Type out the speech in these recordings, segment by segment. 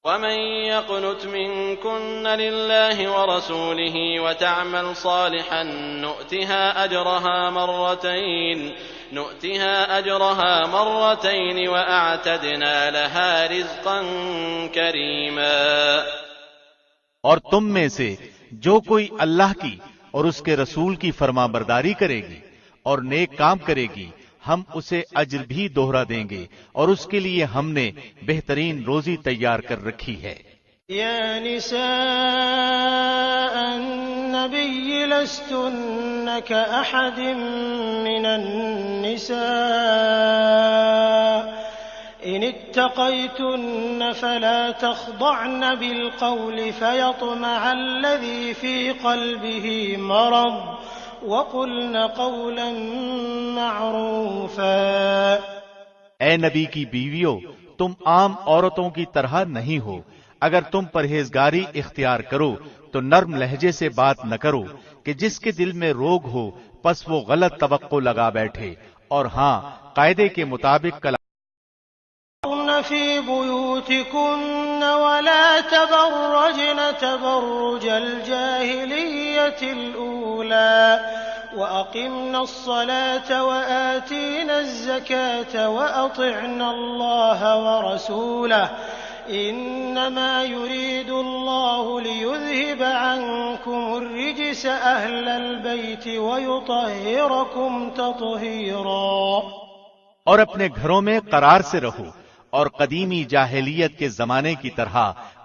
ومن يقنت منكن لله ورسوله وتعمل صالحا نؤتها أجرها مرتين وأعتدنا لها رزقا كريما۔ اور تم میں سے جو کوئی اللہ کی اور اس کے رسول کی فرما برداری کرے گی اور نیک کام کرے گی، ہم اسے اجر بھی دوہرا دیں گے، اور اس کے لیے ہم نے بہترین روزی تیار کر رکھی ہے۔ یا نساء النبی لستن کأحد من النساء ان اتقیتن فلا تخضعن بالقول فيطمع الذي في قلبه مرض وَقُلْنَ قَوْلًا مَّعْرُوفًا۔ اے نبی کی بیویوں، تم عام عورتوں کی طرح نہیں ہو۔ اگر تم پرہیزگاری اختیار کرو تو نرم لہجے سے بات نہ کرو کہ جس کے دل میں روگ ہو پس وہ غلط توقع لگا بیٹھے، اور ہاں قاعدے کے مطابق فی بیوتکن ولا تبرجن تبرج الجاہلیۃ الأولی وأقمنا الصلاة وآتينا الزكاة وأطعنا الله ورسوله إنما يريد الله ليذهب عنكم الرجس أهل البيت ويطهركم تطهيرا۔ اور اپنے گھروں میں قرار سے رہو، اور قدیمی جاہلیت کے زمانے کی طرح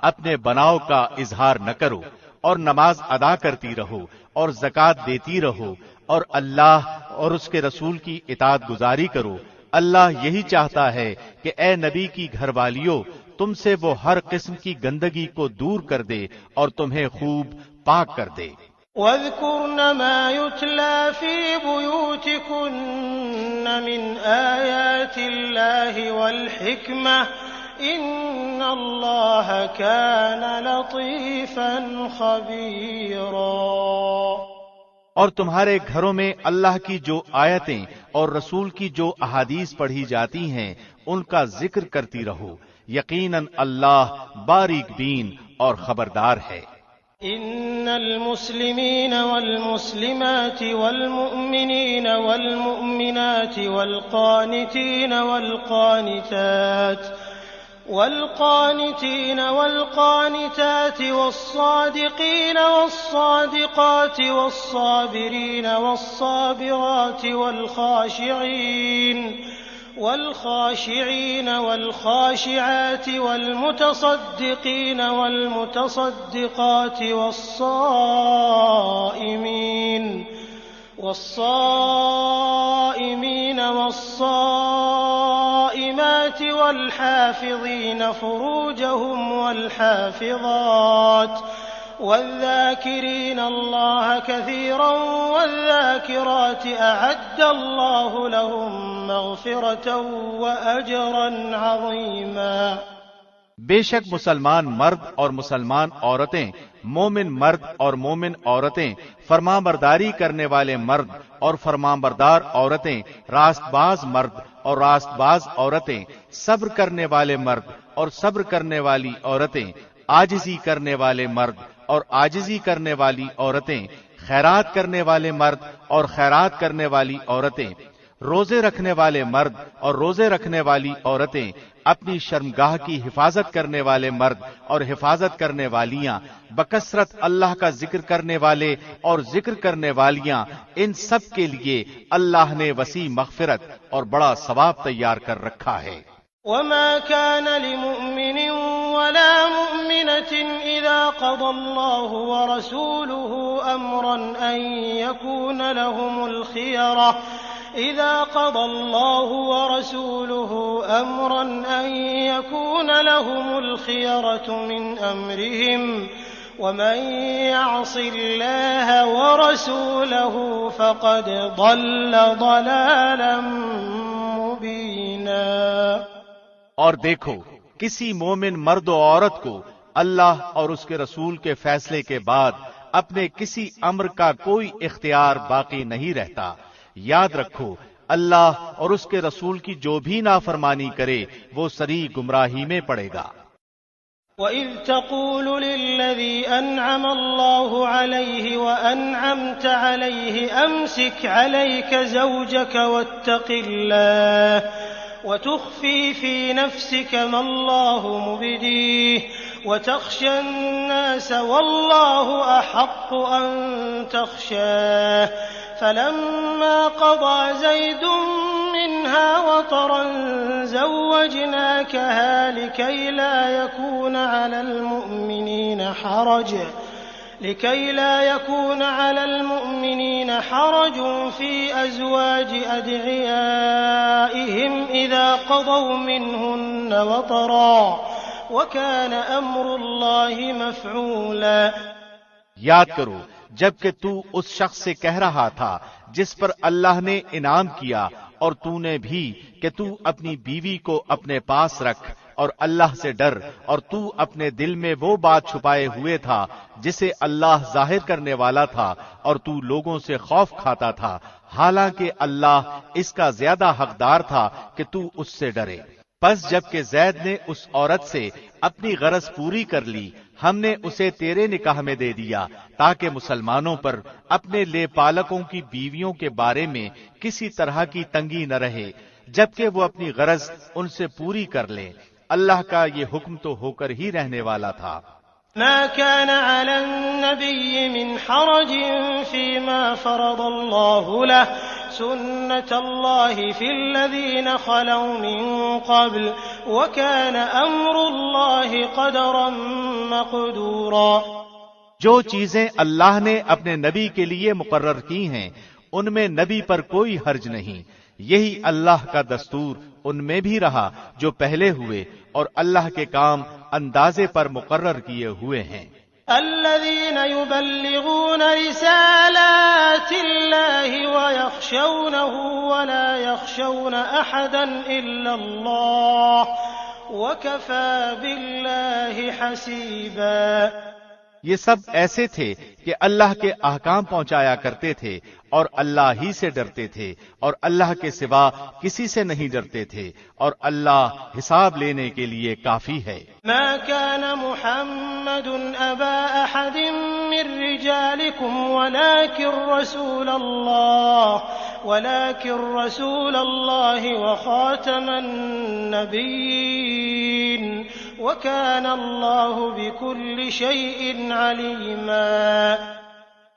اپنے بناؤ کا اظہار نہ کرو، اور نماز ادا کرتی رہو اور زکوٰۃ دیتی رہو، اور اللہ اور اس کے رسول کی اطاعت گزاری کرو۔ اللہ یہی چاہتا ہے کہ اے نبی کی گھر والیوں، تم سے وہ ہر قسم کی گندگی کو دور کر دے اور تمہیں خوب پاک کر دے۔ وَاذْكُرْنَ مَا يُتْلَى فِي بُيُوتِكُنَّ مِنْ آيَاتِ اللَّهِ وَالْحِكْمَةِ إِنَّ اللَّهَ كَانَ لَطِيفًا خَبِيرًا۔ اور تمہارے گھروں میں اللہ کی جو آیتیں اور رسول کی جو احادیث پڑھی جاتی ہیں ان کا ذکر کرتی رہو، یقیناً اللہ باریک بین اور خبردار ہے۔ ان المسلمین والمسلمات والمؤمنین والمؤمنات والقانتین والقانتات والصادقین والصادقات والصابرین والصابرات والخاشعين والخاشعات والمتصدقين والمتصدقات والصائمين والصائمات والحافظين فروجهم والحافظات والذاكرين الله كثيرا والذاكرات أعد الله لهم مغفرة وأجرا عظيما۔ بے شک مسلمان مرد اور مسلمان عورتیں، مومن مرد اور مومن عورتیں، فرمان برداری کرنے والے مرد اور فرمان بردار عورتیں، راست باز مرد اور راست باز عورتیں، صبر کرنے والے مرد اور صبر کرنے والی عورتیں، عاجزی کرنے والے مرد اور عاجزی کرنے والی عورتیں، خیرات کرنے والے مرد اور خیرات کرنے والی عورتیں، روزے رکھنے والے مرد اور روزے رکھنے والی عورتیں، اپنی شرمگاہ کی حفاظت کرنے والے مرد اور حفاظت کرنے والیاں، بکثرت اللہ کا ذکر کرنے والے اور ذکر کرنے والیاں، ان سب کے لیے اللہ نے وسیع مغفرت اور بڑا ثواب تیار کر رکھا ہے۔ وما كان لمؤمن ولا مؤمنة إذا قضى الله ورسوله أمرا أن يكون لهم الخيرة من أمرهم ومن يعص الله ورسوله فقد ضل ضلالا مبينا۔ اور دیکھو، کسی مومن مرد و عورت کو اللہ اور اس کے رسول کے فیصلے کے بعد اپنے کسی امر کا کوئی اختیار باقی نہیں رہتا۔ یاد رکھو، اللہ اور اس کے رسول کی جو بھی نافرمانی کرے وہ سری گمراہی میں پڑے گا۔ وَإِذْ تَقُولُ لِلَّذِي أَنْعَمَ اللَّهُ عَلَيْهِ وَأَنْعَمْتَ عَلَيْهِ أَمْسِكْ عَلَيْكَ زَوْجَكَ وَاتَّقِ اللَّهَ وَتُخْفِي فِي نَفْسِكَ مَا اللَّهُ مُبْدِيهِ وَتَخْشَى النَّاسَ وَاللَّهُ أَحَقُّ أَن تَخْشَاهُ فَلَمَّا قَضَىٰ زَيْدٌ مِّنْهَا وَطَرًا زَوَّجْنَاكَهَا لِكَيْ لَا يكون على المؤمنين حرج في أزواج أدعيائهم إذا قضوا منهن وطرا وكان أمر الله مفعولا۔ یاد کرو جبکہ تو اس شخص سے کہہ رہا تھا جس پر اللہ نے انعام کیا، اور تو نے بھی کہ تو اپنی بیوی کو اپنے پاس رکھ اور اللہ سے ڈر، اور تو اپنے دل میں وہ بات چھپائے ہوئے تھا جسے اللہ ظاہر کرنے والا تھا، اور تو لوگوں سے خوف کھاتا تھا، حالانکہ اللہ اس کا زیادہ حقدار تھا کہ تو اس سے ڈرے۔ پس جب کہ زید نے اس عورت سے اپنی غرض پوری کر لی، ہم نے اسے تیرے نکاح میں دے دیا تاکہ مسلمانوں پر اپنے لے پالکوں کی بیویوں کے بارے میں کسی طرح کی تنگی نہ رہے، جبکہ وہ اپنی غرض ان سے پوری کر لیں۔ اللہ کا یہ حکم تو ہو کر ہی رہنے والا تھا۔ ما كان على النبي من حرج فيما فرض الله له سنة الله في الذين خلوا من قبل وكان أمر الله قدرا مقدورا۔ جو چیزیں اللہ نے اپنے نبی کے لیے مقرر کی ہیں ان میں نبی پر کوئی حرج نہیں، یہی اللہ کا دستور ان میں بھی رہا جو پہلے ہوئے، اور اللہ کے کام اندازے پر مقرر کیے ہوئے ہیں۔ الذين يبلغون رسالات الله ويخشونه ولا يخشون أحدا إلا الله وكفى بالله حسيبا۔ یہ سب ایسے تھے کہ اللہ کے احکام پہنچایا کرتے تھے اور اللہ ہی سے ڈرتے تھے، اور اللہ کے سوا کسی سے نہیں ڈرتے تھے، اور اللہ حساب لینے کے لیے کافی ہے۔ ما كان محمد أبا أحد من رجالكم ولكن رسول الله وخاتم النبيين وكان الله بكل شيء عليما۔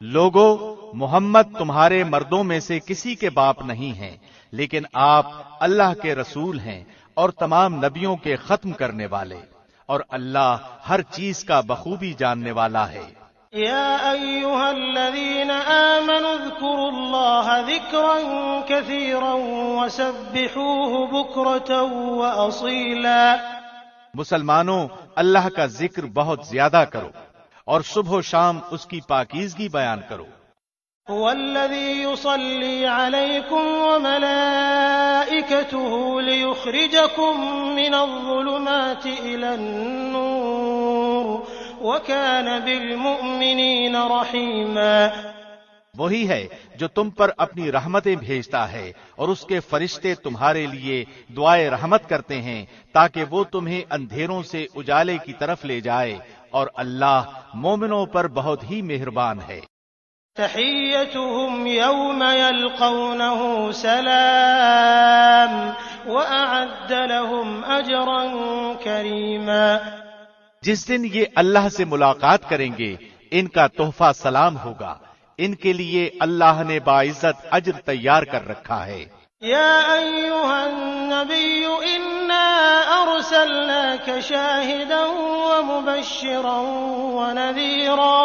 لوگو، محمد تمہارے مردوں میں سے کسی کے باپ نہیں ہیں، لیکن آپ اللہ کے رسول ہیں اور تمام نبیوں کے ختم کرنے والے، اور اللہ ہر چیز کا بخوبی جاننے والا ہے۔ يا أيها الذين آمنوا اذكروا الله ذكرا كثيرا وسبحوه بكرة وأصيلا۔ مسلمانوں، اللہ کا ذکر بہت زیادہ کرو اور صبح و شام اس کی پاکیزگی بیان کرو۔ هو الذي يصلي عليكم وملائكته ليخرجكم من الظلمات إلى النور وكان بالمؤمنين رحيما۔ وہی ہے جو تم پر اپنی رحمتیں بھیجتا ہے، اور اس کے فرشتے تمہارے لیے دعائے رحمت کرتے ہیں تاکہ وہ تمہیں اندھیروں سے اجالے کی طرف لے جائے، اور اللہ مومنوں پر بہت ہی مہربان ہے۔ تحيتهم يوم يلقونه سلام وأعد لهم أجرا كريما۔ جس دن یہ اللہ سے ملاقات کریں گے ان کا تحفہ سلام ہوگا، ان کے لیے اللہ نے باعزت اجر تیار کر رکھا ہے۔ يا أيها النبي إنا أرسلناك شاهدا ومبشرا ونذيرا۔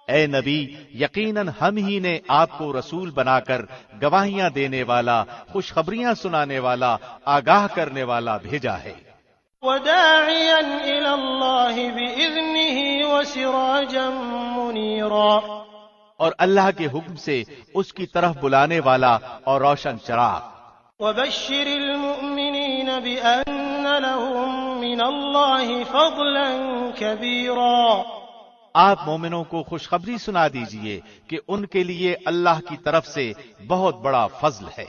اے نبی، یقیناً ہم ہی نے آپ کو رسول بنا کر گواہیاں دینے والا، خوشخبریاں سنانے والا، آگاہ کرنے والا بھیجا ہے۔ وداعيا إلى الله بإذنه وسراجا منيرا۔ اور اللہ کے حکم سے اس کی طرف بلانے والا اور روشن چراغ۔ وبشر المؤمنين بأن لهم من الله فضلا كبيرا۔ آپ مومنوں کو خوشخبری سنا دیجئے کہ ان کے لیے اللہ کی طرف سے بہت بڑا فضل ہے۔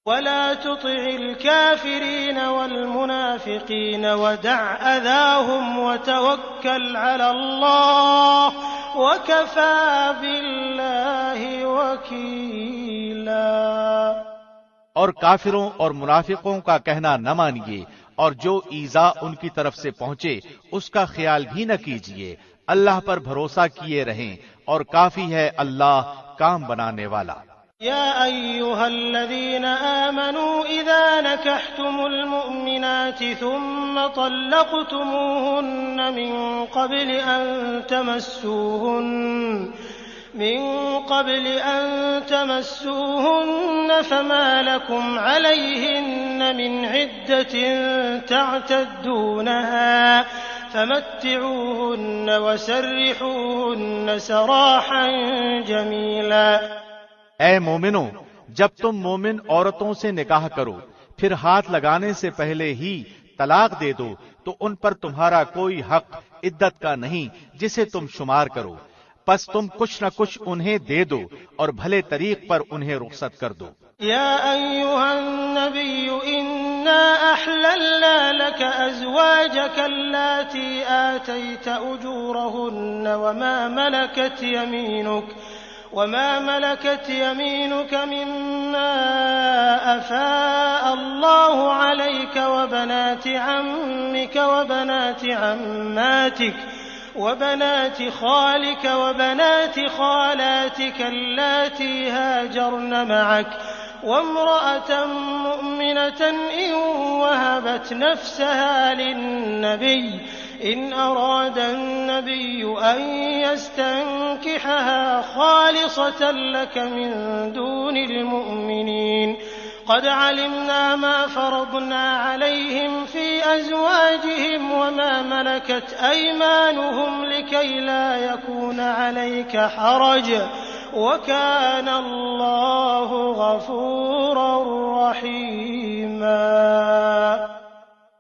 ولا تطع الكافرين والمنافقين ودع أذاهم وتوكل على الله وكفى بالله وكيلا۔ اور کافروں اور منافقوں کا کہنا نہ مانیے، اور جو ایذا ان کی طرف سے پہنچے اس کا خیال بھی نہ کیجیے، اللہ پر بھروسہ کیے رہیں، اور کافی ہے اللہ کام بنانے والا۔ يا أيها الذين آمنوا إذا نكحتم المؤمنات ثم طلقتموهن من قبل أن تمسوهن فما لكم عليهن من عدة تعتدونها فمتعوهن وسرحوهن سراحا جميلا۔ اے مومنو، جب تم مومن عورتوں سے نکاح کرو پھر ہاتھ لگانے سے پہلے ہی طلاق دے دو تو ان پر تمہارا کوئی حق عدت کا نہیں جسے تم شمار کرو، پس تم کچھ نہ کچھ انہیں دے دو اور بھلے طریق پر انہیں رخصت کر دو۔ يا أيها النبي إنا أحللنا لك أزواجك اللاتي آتيت أجورهن وما ملكت يمينك مما أفاء الله عليك وبنات عمك وبنات عماتك وبنات خالك وبنات خالاتك اللاتي هاجرن معك وامرأة مؤمنة إن وهبت نفسها للنبي إن أراد النبي أن يستنكحها خالصة لك من دون المؤمنين قد علمنا ما فرضنا عليهم في أزواجهم وما ملكت أيمانهم لكي لا يكون عليك حرج وكان الله غفورا رحيما۔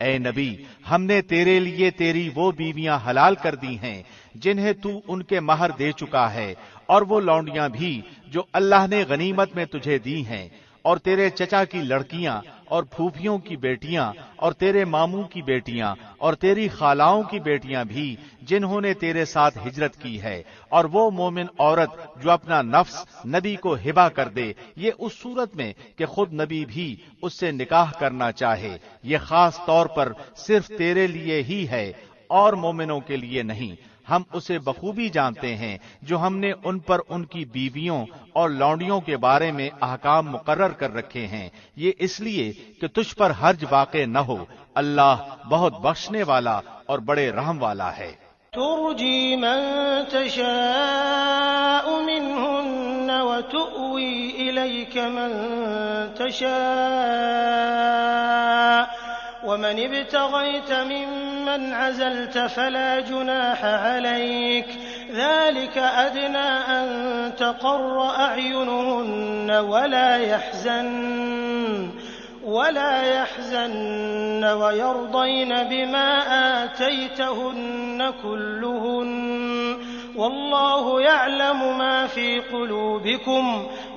اے نبی، ہم نے تیرے لیے تیری وہ بیویاں حلال کر دی ہیں جنہیں تو ان کے مہر دے چکا ہے، اور وہ لونڈیاں بھی جو اللہ نے غنیمت میں تجھے دی ہیں، اور تیرے چچا کی لڑکیاں اور پھوپھیوں کی بیٹیاں اور تیرے ماموں کی بیٹیاں اور تیری خالاؤں کی بیٹیاں بھی جنہوں نے تیرے ساتھ ہجرت کی ہے، اور وہ مومن عورت جو اپنا نفس نبی کو ہبہ کر دے، یہ اس صورت میں کہ خود نبی بھی اس سے نکاح کرنا چاہے۔ یہ خاص طور پر صرف تیرے لیے ہی ہے اور مومنوں کے لیے نہیں۔ ہم اسے بخوبی جانتے ہیں جو ہم نے ان پر ان کی بیویوں اور لونڈیوں کے بارے میں احکام مقرر کر رکھے ہیں، یہ اس لیے کہ تجھ پر حرج واقع نہ ہو۔ اللہ بہت بخشنے والا اور بڑے رحم والا ہے۔ ترجي من تشاء منهن وتؤوي إليك من تشاء ومن ابتغيت ممن عزلت فلا جناح عليك ذلك أدنى أن تقر أعينهن ولا يحزن ويرضين بما آتيتهن كلهن والله يعلم ما في قلوبكم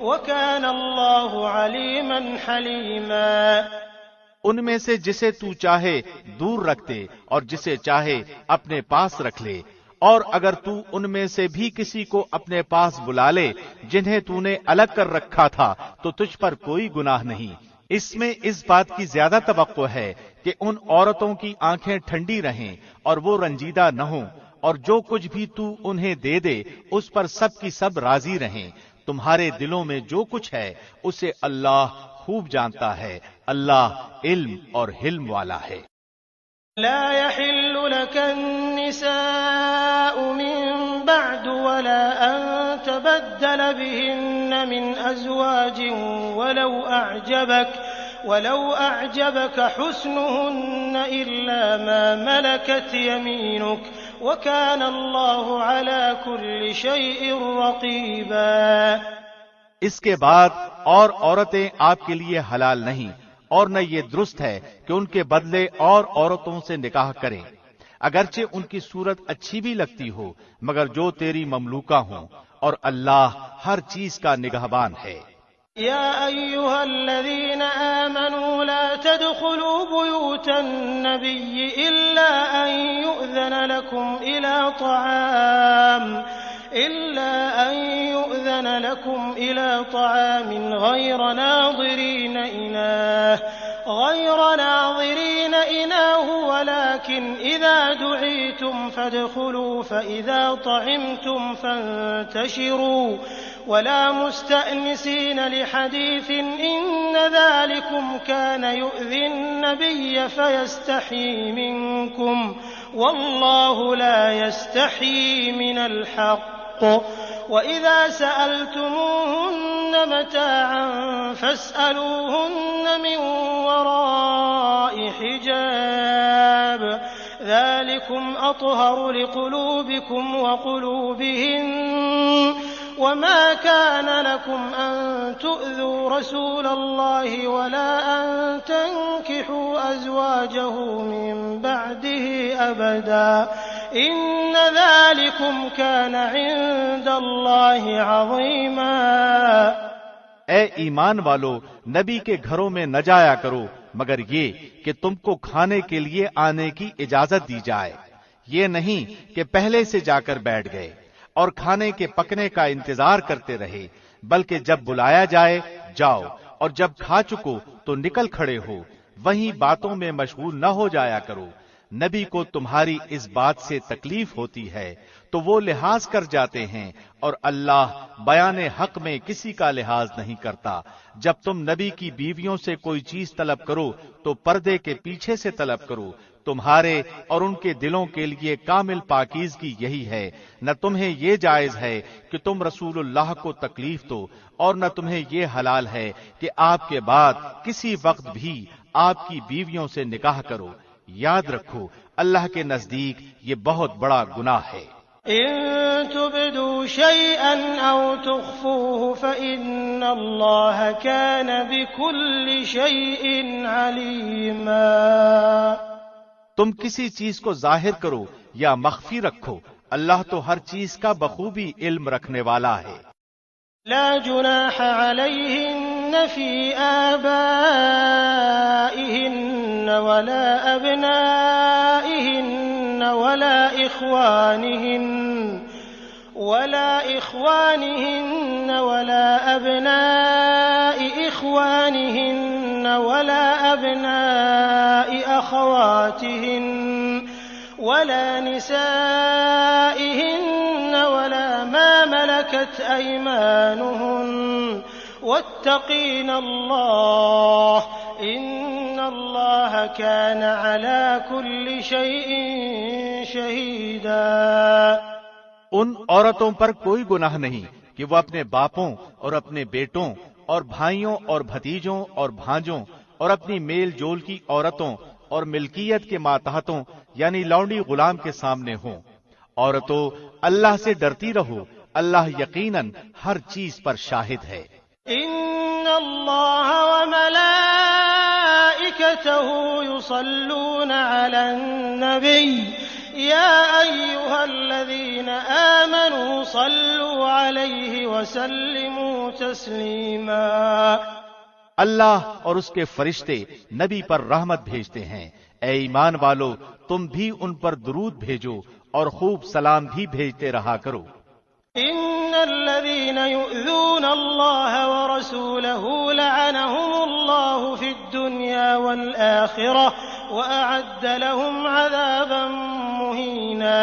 وكان الله عليما حليما۔ ان میں سے جسے تو چاہے دور رکھ دے اور جسے چاہے اپنے پاس رکھ لے، اور اگر تو ان میں سے بھی کسی کو اپنے پاس بلا لے جنہیں تو نے الگ کر رکھا تھا تو تجھ پر کوئی گناہ نہیں۔ اس میں اس بات کی زیادہ توقع ہے کہ ان عورتوں کی آنکھیں ٹھنڈی رہیں اور وہ رنجیدہ نہ ہوں، اور جو کچھ بھی تو انہیں دے دے اس پر سب کی سب راضی رہیں۔ تمہارے دلوں میں جو کچھ ہے اسے اللہ خوب جانتا ہے، اللہ علم اور حلم والا ہے۔ لا يحل لك النساء من بعد ولا أن تبدل بهن من أزواج ولو أعجبك حسنهن إلا ما ملكت يمينك وكان الله على كل شيء رقيبا۔ اس کے بعد اور عورتیں آپ کے لیے حلال نہیں، اور نہ یہ درست ہے کہ ان کے بدلے اور عورتوں سے نکاح کریں، اگرچہ ان کی صورت اچھی بھی لگتی ہو، مگر جو تیری مملوکہ ہوں، اور اللہ ہر چیز کا نگہبان ہے۔ يا أيها الذين آمنوا لا تدخلوا بيوت النبي إلا أن يؤذن لكم إلى طعام غير ناظرين إناه ولكن إذا دعيتم فادخلوا فإذا طعمتم فانتشروا ولا مستأنسين لحديث إن ذلكم كان يؤذي النبي فيستحيي منكم والله لا يستحيي من الحق وإذا سألتموهن متاعا فاسألوهن من وراء حجاب ذلكم أطهر لقلوبكم وقلوبهن وما كان لكم أن تؤذوا رسول الله ولا أن تنكحوا أزواجه من بعده أبدا إن ذلكم كان عند الله عظيما۔ اے ایمان والو، نبی کے گھروں میں نہ جایا کرو مگر یہ کہ تم کو کھانے کے لیے آنے کی اجازت دی جائے، یہ نہیں کہ پہلے سے جا کر بیٹھ گئے اور کھانے کے پکنے کا انتظار کرتے رہے، بلکہ جب بلایا جائے جاؤ، اور جب کھا چکو تو نکل کھڑے ہو، وہیں باتوں میں مشغول نہ ہو جایا کرو۔ نبی کو تمہاری اس بات سے تکلیف ہوتی ہے تو وہ لحاظ کر جاتے ہیں، اور اللہ بیان حق میں کسی کا لحاظ نہیں کرتا۔ جب تم نبی کی بیویوں سے کوئی چیز طلب کرو تو پردے کے پیچھے سے طلب کرو، تمہارے اور ان کے دلوں کے لیے کامل پاکیزگی یہی ہے۔ نہ تمہیں یہ جائز ہے کہ تم رسول اللہ کو تکلیف دو، اور نہ تمہیں یہ حلال ہے کہ آپ کے بعد کسی وقت بھی آپ کی بیویوں سے نکاح کرو۔ یاد رکھو اللہ کے نزدیک یہ بہت بڑا گناہ ہے۔ إن تبدوا شيئا أو تخفوه فإن الله كان بكل شيء عليما۔ تم کسی چیز کو ظاہر کرو یا مخفی رکھو، اللہ تو ہر چیز کا بخوبی علم رکھنے والا ہے۔ لا جناح عليهن في آبائهن ولا أبنائهن ولا إخوانهن ولا أبناء إخوانهن ولا أبناء أخواتهن ولا نسائهن ولا ما ملكت أيمانهن واتقين الله إن الله كان على كل شيء شهيدا۔ ان عورتوں پر کوئی گناہ نہیں کہ وہ اپنے باپوں اور اپنے بیٹوں اور بھائیوں اور بھتیجوں اور بھانجوں اور اپنی میل جول کی عورتوں اور ملکیت کے ماتحتوں یعنی لونڈی غلام کے سامنے ہوں۔ عورتوں اللہ سے ڈرتی رہو، اللہ یقیناً ہر چیز پر شاہد ہے۔ ان اللہ وملائکته یصلون علی النبی یا ایها الذین آمنوا صلوا علیہ وسلموا تسلیما۔ اللہ اور اس کے فرشتے نبی پر رحمت بھیجتے ہیں، اے ایمان والو تم بھی ان پر درود بھیجو اور خوب سلام بھی بھیجتے رہا کرو۔ ان الذين يؤذون الله ورسوله لعنهم الله في الدنيا والآخرة وأعد لهم عذابا مهينا۔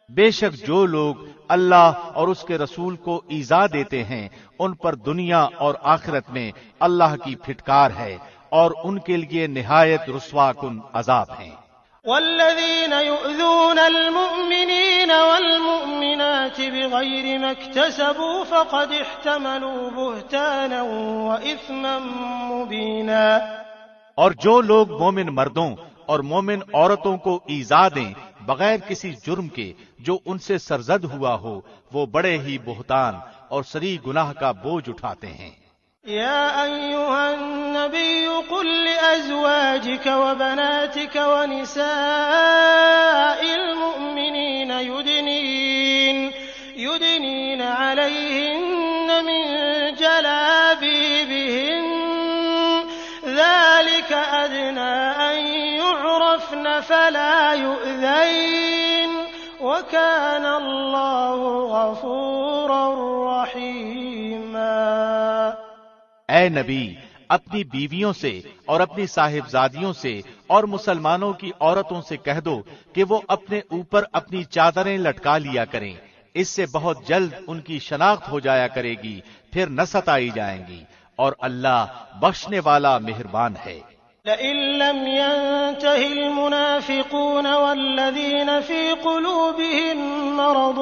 بے شک جو لوگ اللہ اور اس کے رسول کو ایذا دیتے ہیں ان پر دنیا اور آخرت میں اللہ کی پھٹکار ہے اور ان کے لیے نہایت رسوا کن عذاب ہیں۔ والذين يؤذون المؤمنين والمؤمنات بغير ما اكتسبوا فقد احتملوا بهتانا وإثما مبينا۔ اور جو لوگ مومن مردوں اور مومن عورتوں کو ایذا دیں بغیر کسی جرم کے جو ان سے سرزد ہوا ہو، وہ بڑے ہی بہتان اور صریح گناہ کا بوجھ اٹھاتے ہیں۔ يا أيها النبي قل لأزواجك وبناتك ونساء المؤمنين يدنين عليهن من جلابيبهن فلا يؤذين وكان الله غفورا رحيما۔ اے نبی، اپنی بیویوں سے اور اپنی صاحبزادیوں سے اور مسلمانوں کی عورتوں سے کہہ دو کہ وہ اپنے اوپر اپنی چادریں لٹکا لیا کریں، اس سے بہت جلد ان کی شناخت ہو جایا کرے گی، پھر نہ ستائی جائیں گی، اور اللہ بخشنے والا مہربان ہے۔ لئن لم ينته المنافقون والذين في قلوبهم مرض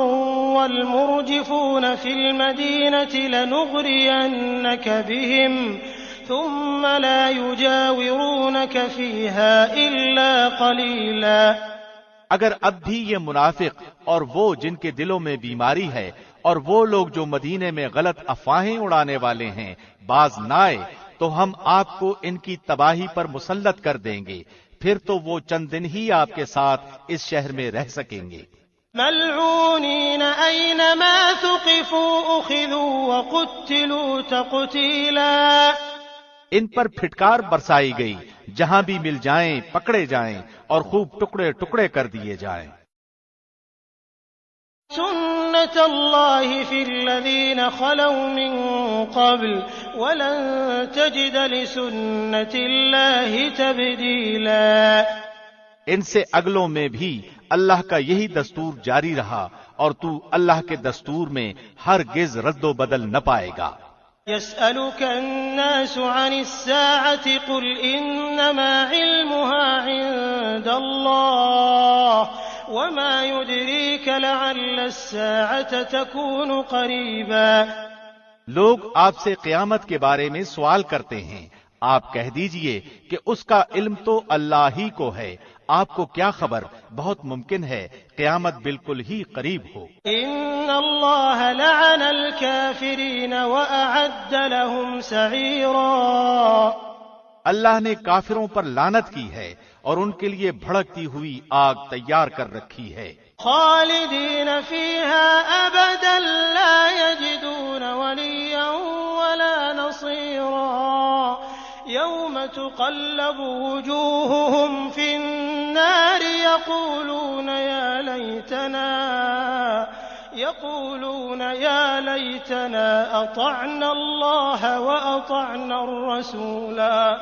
والمرجفون في المدينة لنغرينك بهم ثم لا يجاورونك فيها إلا قليلا۔ اگر اب بھی یہ منافق اور وہ جن کے دلوں میں بیماری ہے اور وہ لوگ جو مدینے میں غلط افواہیں اڑانے والے ہیں باز نہ آئے تو ہم آپ کو ان کی تباہی پر مسلط کر دیں گے، پھر تو وہ چند دن ہی آپ کے ساتھ اس شہر میں رہ سکیں گے۔ ملعونین اینما ثقفوا اخذوا وقتلوا تقتیلا۔ ان پر پھٹکار برسائی گئی، جہاں بھی مل جائیں پکڑے جائیں اور خوب ٹکڑے ٹکڑے کر دیے جائیں۔ سنت اللہ فی الذین خلوا من قبل ولن تجد لسنت اللہ تبدیلا۔ ان سے اگلوں میں بھی اللہ کا یہی دستور جاری رہا اور تو اللہ کے دستور میں ہرگز رد و بدل نہ پائے گا۔ يسألك الناس عن الساعة قل إنما علمها عند الله وما يدريك لعل الساعة تكون قريبا۔ لوگ آپ سے قیامت کے بارے میں سوال کرتے ہیں، آپ کہہ دیجئے کہ اس کا علم تو اللہ ہی کو ہے، آپ کو کیا خبر، بہت ممکن ہے قیامت بالکل ہی قریب ہو۔ ان اللہ لعن الكافرین واعد لهم سعیرا۔ اللہ نے کافروں پر لعنت کی ہے اور ان کے لیے بھڑکتی ہوئی آگ تیار کر رکھی ہے۔ خالدین فیہا ابدا لا یجدون ولیا ولا نصیرا۔ یوم تقلب وجوہہم فی النار يقولون يا ليتنا أطعنا الله وأطعنا الرسولا۔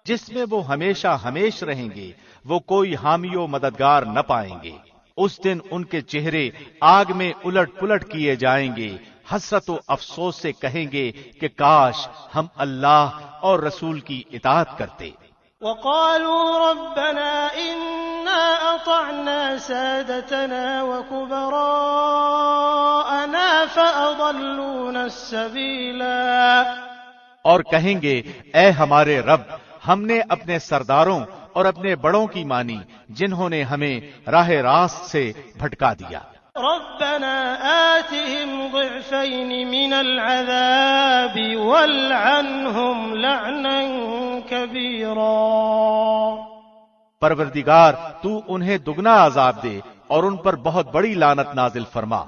جس میں وہ ہمیشہ ہمیش رہیں گے، وہ کوئی حامی و مددگار نہ پائیں گے۔ اس دن ان کے چہرے آگ میں الٹ پلٹ کیے جائیں گے، حسرت و افسوس سے کہیں گے کہ کاش ہم اللہ اور رسول کی اطاعت کرتے۔ وقالوا ربنا إنا أطعنا سادتنا وكبراءنا فأضلونا السبيلا۔ اور کہیں گے اے ہمارے رب، ہم نے اپنے سرداروں اور اپنے بڑوں کی مانی جنہوں نے ہمیں راہ راست سے بھٹکا دیا۔ ربنا آتهم ضعفين من العذاب والعنهم لعنا كبيرا۔ پروردگار تو انہیں دگنا عذاب دے اور ان پر بہت بڑی لعنت نازل فرما۔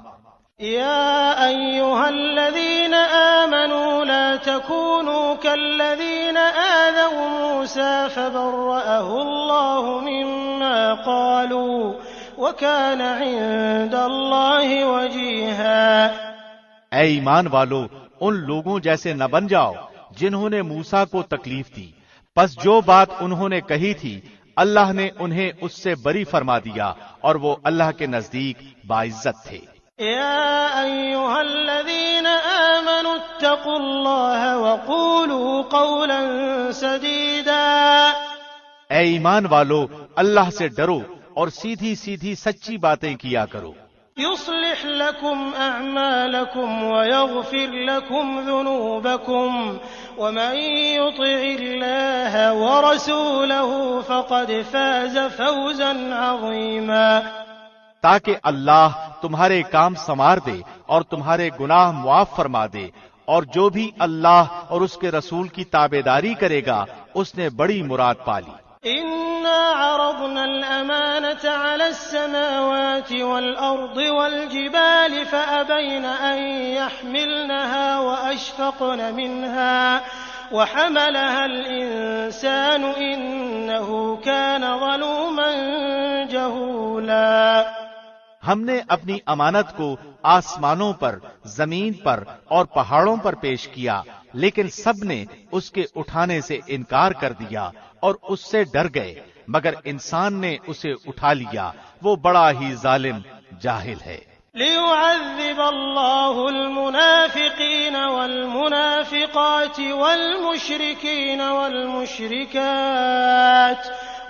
يا أيها الذين آمنوا لا تكونوا كالذين آذوا موسى فبرأه الله مما قالوا وَكَانَ عِندَ اللَّهِ وَجِيهًا۔ اے ایمان والو، ان لوگوں جیسے نہ بن جاؤ جنہوں نے موسیٰ کو تکلیف دی، پس جو بات انہوں نے کہی تھی اللہ نے انہیں اس سے بری فرما دیا اور وہ اللہ کے نزدیک باعزت تھے۔ يَا أَيُّهَا الَّذِينَ آمَنُوا اتَّقُوا اللَّهَ وَقُولُوا قَوْلًا سَدِيدًا۔ اے ایمان والو، اللہ سے ڈرو اور سیدھی سیدھی سچی باتیں کیا کرو۔ يصلح لكم أعمالكم ويغفر لكم ذنوبكم ومن يطع الله ورسوله فقد فاز فوزا عظيما۔ تاکہ اللہ تمہارے کام سنوار دے اور تمہارے گناہ معاف فرما دے، اور جو بھی اللہ اور اس کے رسول کی تابعداری کرے گا اس نے بڑی مراد پالی۔ إنا عرضنا الأمانة على السماوات والأرض والجبال فأبين أن يحملنها وحملها الإنسان إنه كان ظلوما جهولا۔ ہم نے اپنی امانت کو آسمانوں پر، زمین پر اور پہاڑوں پر پیش کیا، لیکن سب نے اس کے اٹھانے سے انکار کر دیا اور اس سے ڈر گئے، مگر انسان نے اسے اٹھا لیا، وہ بڑا ہی ظالم جاہل ہے۔ ليعذب الله المنافقين والمنافقات والمشركين والمشركات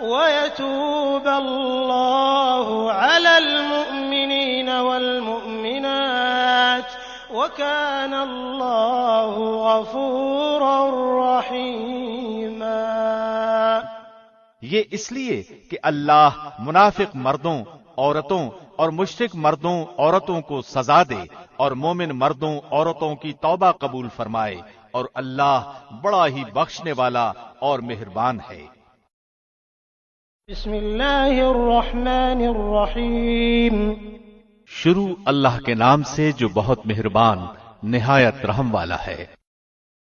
ويتوب الله على المؤمنين والمؤمنات وكان الله غفورا رحيما۔ یہ اس لیے کہ اللہ منافق مردوں، عورتوں اور مشرک مردوں، عورتوں کو سزا دے اور مومن مردوں، عورتوں کی توبہ قبول فرمائے، اور اللہ بڑا ہی بخشنے والا اور مہربان ہے۔ بسم اللہ الرحمن الرحیم۔ شروع اللہ کے نام سے جو بہت مہربان نہایت رحم والا ہے۔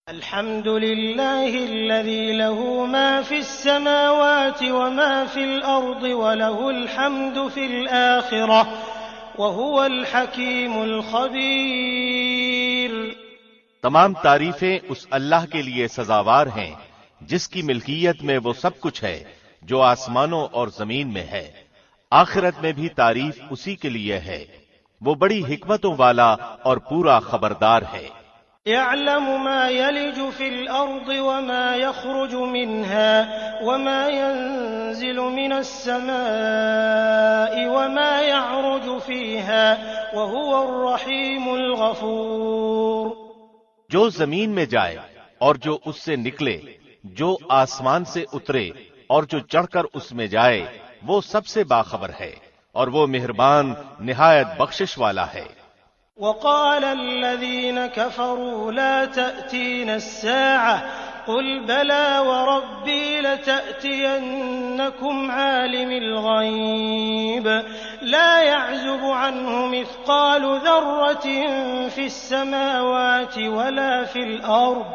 الحمد للہ الذی له ما فی السماوات وما فی الارض وله الحمد فی الآخرة وهو الحکیم الخبیر۔ تمام تعریفیں اس اللہ کے لیے سزاوار ہیں جس کی ملکیت میں وہ سب کچھ ہے جو آسمانوں اور زمین میں ہے، آخرت میں بھی تعریف اسی کے لیے ہے، وہ بڑی حکمتوں والا اور پورا خبردار ہے۔ يعلم ما يلج في الأرض وما يخرج منها وما ينزل من السماء وما يعرج فيها وهو الرحيم الغفور۔ جو زمین میں جائے اور جو اس سے نکلے، جو آسمان سے اترے اور جو چڑھ کر اس میں جائے، وہ سب سے باخبر ہے اور وہ مہربان نہایت بخشش والا ہے۔ وقال الذين كفروا لا تأتينا الساعة قل بلى وربي لتأتينكم عالم الغيب لا يعزب عنه مثقال ذرة في السماوات ولا في الأرض